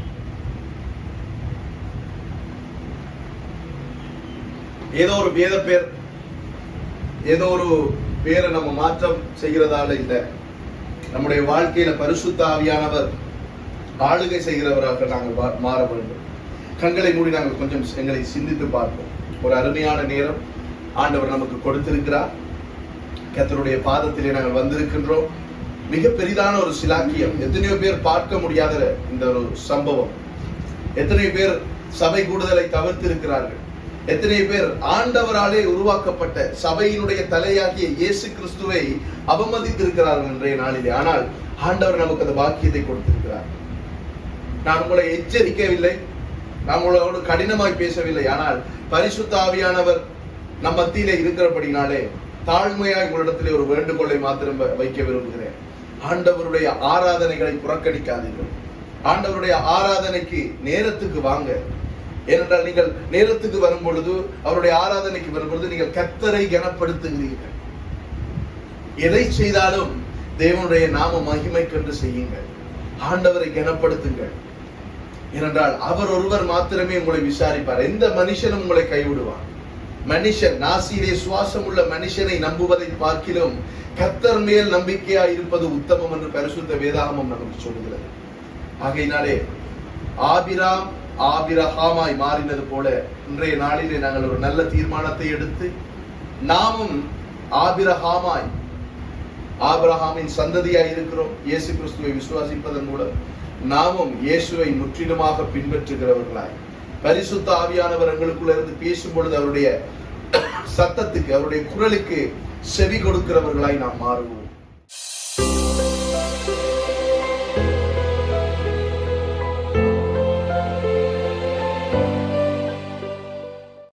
ஏதோ ஒரு வேத பேர், ஏதோ ஒரு பேரை நம்ம மாற்றம் செய்கிறதால இல்ல. நம்முடைய வாழ்க்கையில பரிசுத்த ஆவியானவர் ஆளுகை செய்கிறவராக நாங்கள் மாற வேண்டும். கண்களை மூடி நாங்கள் கொஞ்சம் எங்களை சிந்தித்து பார்ப்போம். ஒரு அருமையான நேரம் ஆண்டவர் நமக்கு கொடுத்திருக்கிறார். கர்த்தருடைய பாதத்திலே நாங்கள் வந்திருக்கின்றோம். மிக பெரிதான ஒரு சிலாக்கியம். எத்தனையோ பேர் பார்க்க முடியாத இந்த ஒரு சம்பவம். எத்தனை பேர் சபை கூடுதலை தவிர்த்திருக்கிறார்கள். எத்தனை பேர் ஆண்டவராலே உருவாக்கப்பட்ட சபையினுடைய தலையாகிய இயேசு கிறிஸ்துவை அவமதித்திருக்கிறார்கள் இன்றைய நாளிலே. ஆனால் ஆண்டவர் நமக்கு அந்த பாக்கியத்தை கொடுத்திருக்கிறார். நான் உங்களை எச்சரிக்கவில்லை, நான் உங்களோடு கடினமாய் பேசவில்லை. ஆனால் பரிசுத்த ஆவியானவர் நம் மத்தியிலே இருக்கிறபடினாலே தாழ்மையாய் உங்களிடத்திலே ஒரு வேண்டுகோளை மாத்திரம் வைக்க விரும்புகிறேன். ஆண்டவருடைய ஆராதனைகளை புறக்கணிக்காதீர்கள். ஆண்டவருடைய ஆராதனைக்கு நேரத்துக்கு வாங்க. ஏனென்றால் நீங்கள் நேரத்துக்கு வரும் பொழுது, அவருடைய ஆராதனைக்கு வரும் பொழுது நீங்கள் கர்த்தரை கனப்படுத்துகிறீர்கள். எதை செய்தாலும் தேவனுடைய நாம மகிமைக்கென்று செய்யுங்கள். ஆண்டவரை கனப்படுத்துங்கள். ஏனென்றால் அவர் ஒருவர் மாத்திரமே உங்களை விசாரிப்பார். எந்த மனுஷனும் உங்களை கைவிடுவார். மனுஷன், நாசியிலே சுவாசம் உள்ள மனுஷனை நம்புவதை பார்க்கிலும் கர்த்தர் மேல் நம்பிக்கையா இருப்பது உத்தமம் என்று பரிசுத்த வேதாகமம் நமக்கு சொல்லுகிறது. ஆகையினாலே ஆபிராம் ஆபிரகாமாய் மாறினது போல இன்றைய நாளிலே நாங்கள் ஒரு நல்ல தீர்மானத்தை எடுத்து நாமும் ஆபிரகாமாய், ஆபிரகாமின் சந்ததியாய் இருக்கிறோம். இயேசு கிறிஸ்துவை விசுவாசிப்பதன் மூலம் நாமும் இயேசுவை முற்றிலுமாக பின்பற்றுகிறவர்களாய், பரிசுத்த ஆவியானவர் எங்களுக்குள்ள இருந்து பேசும் பொழுது அவருடைய சத்தத்துக்கு, அவருடைய குரலுக்கு செவி கொடுக்கிறவர்களாய் நாம் மாறுவோம்.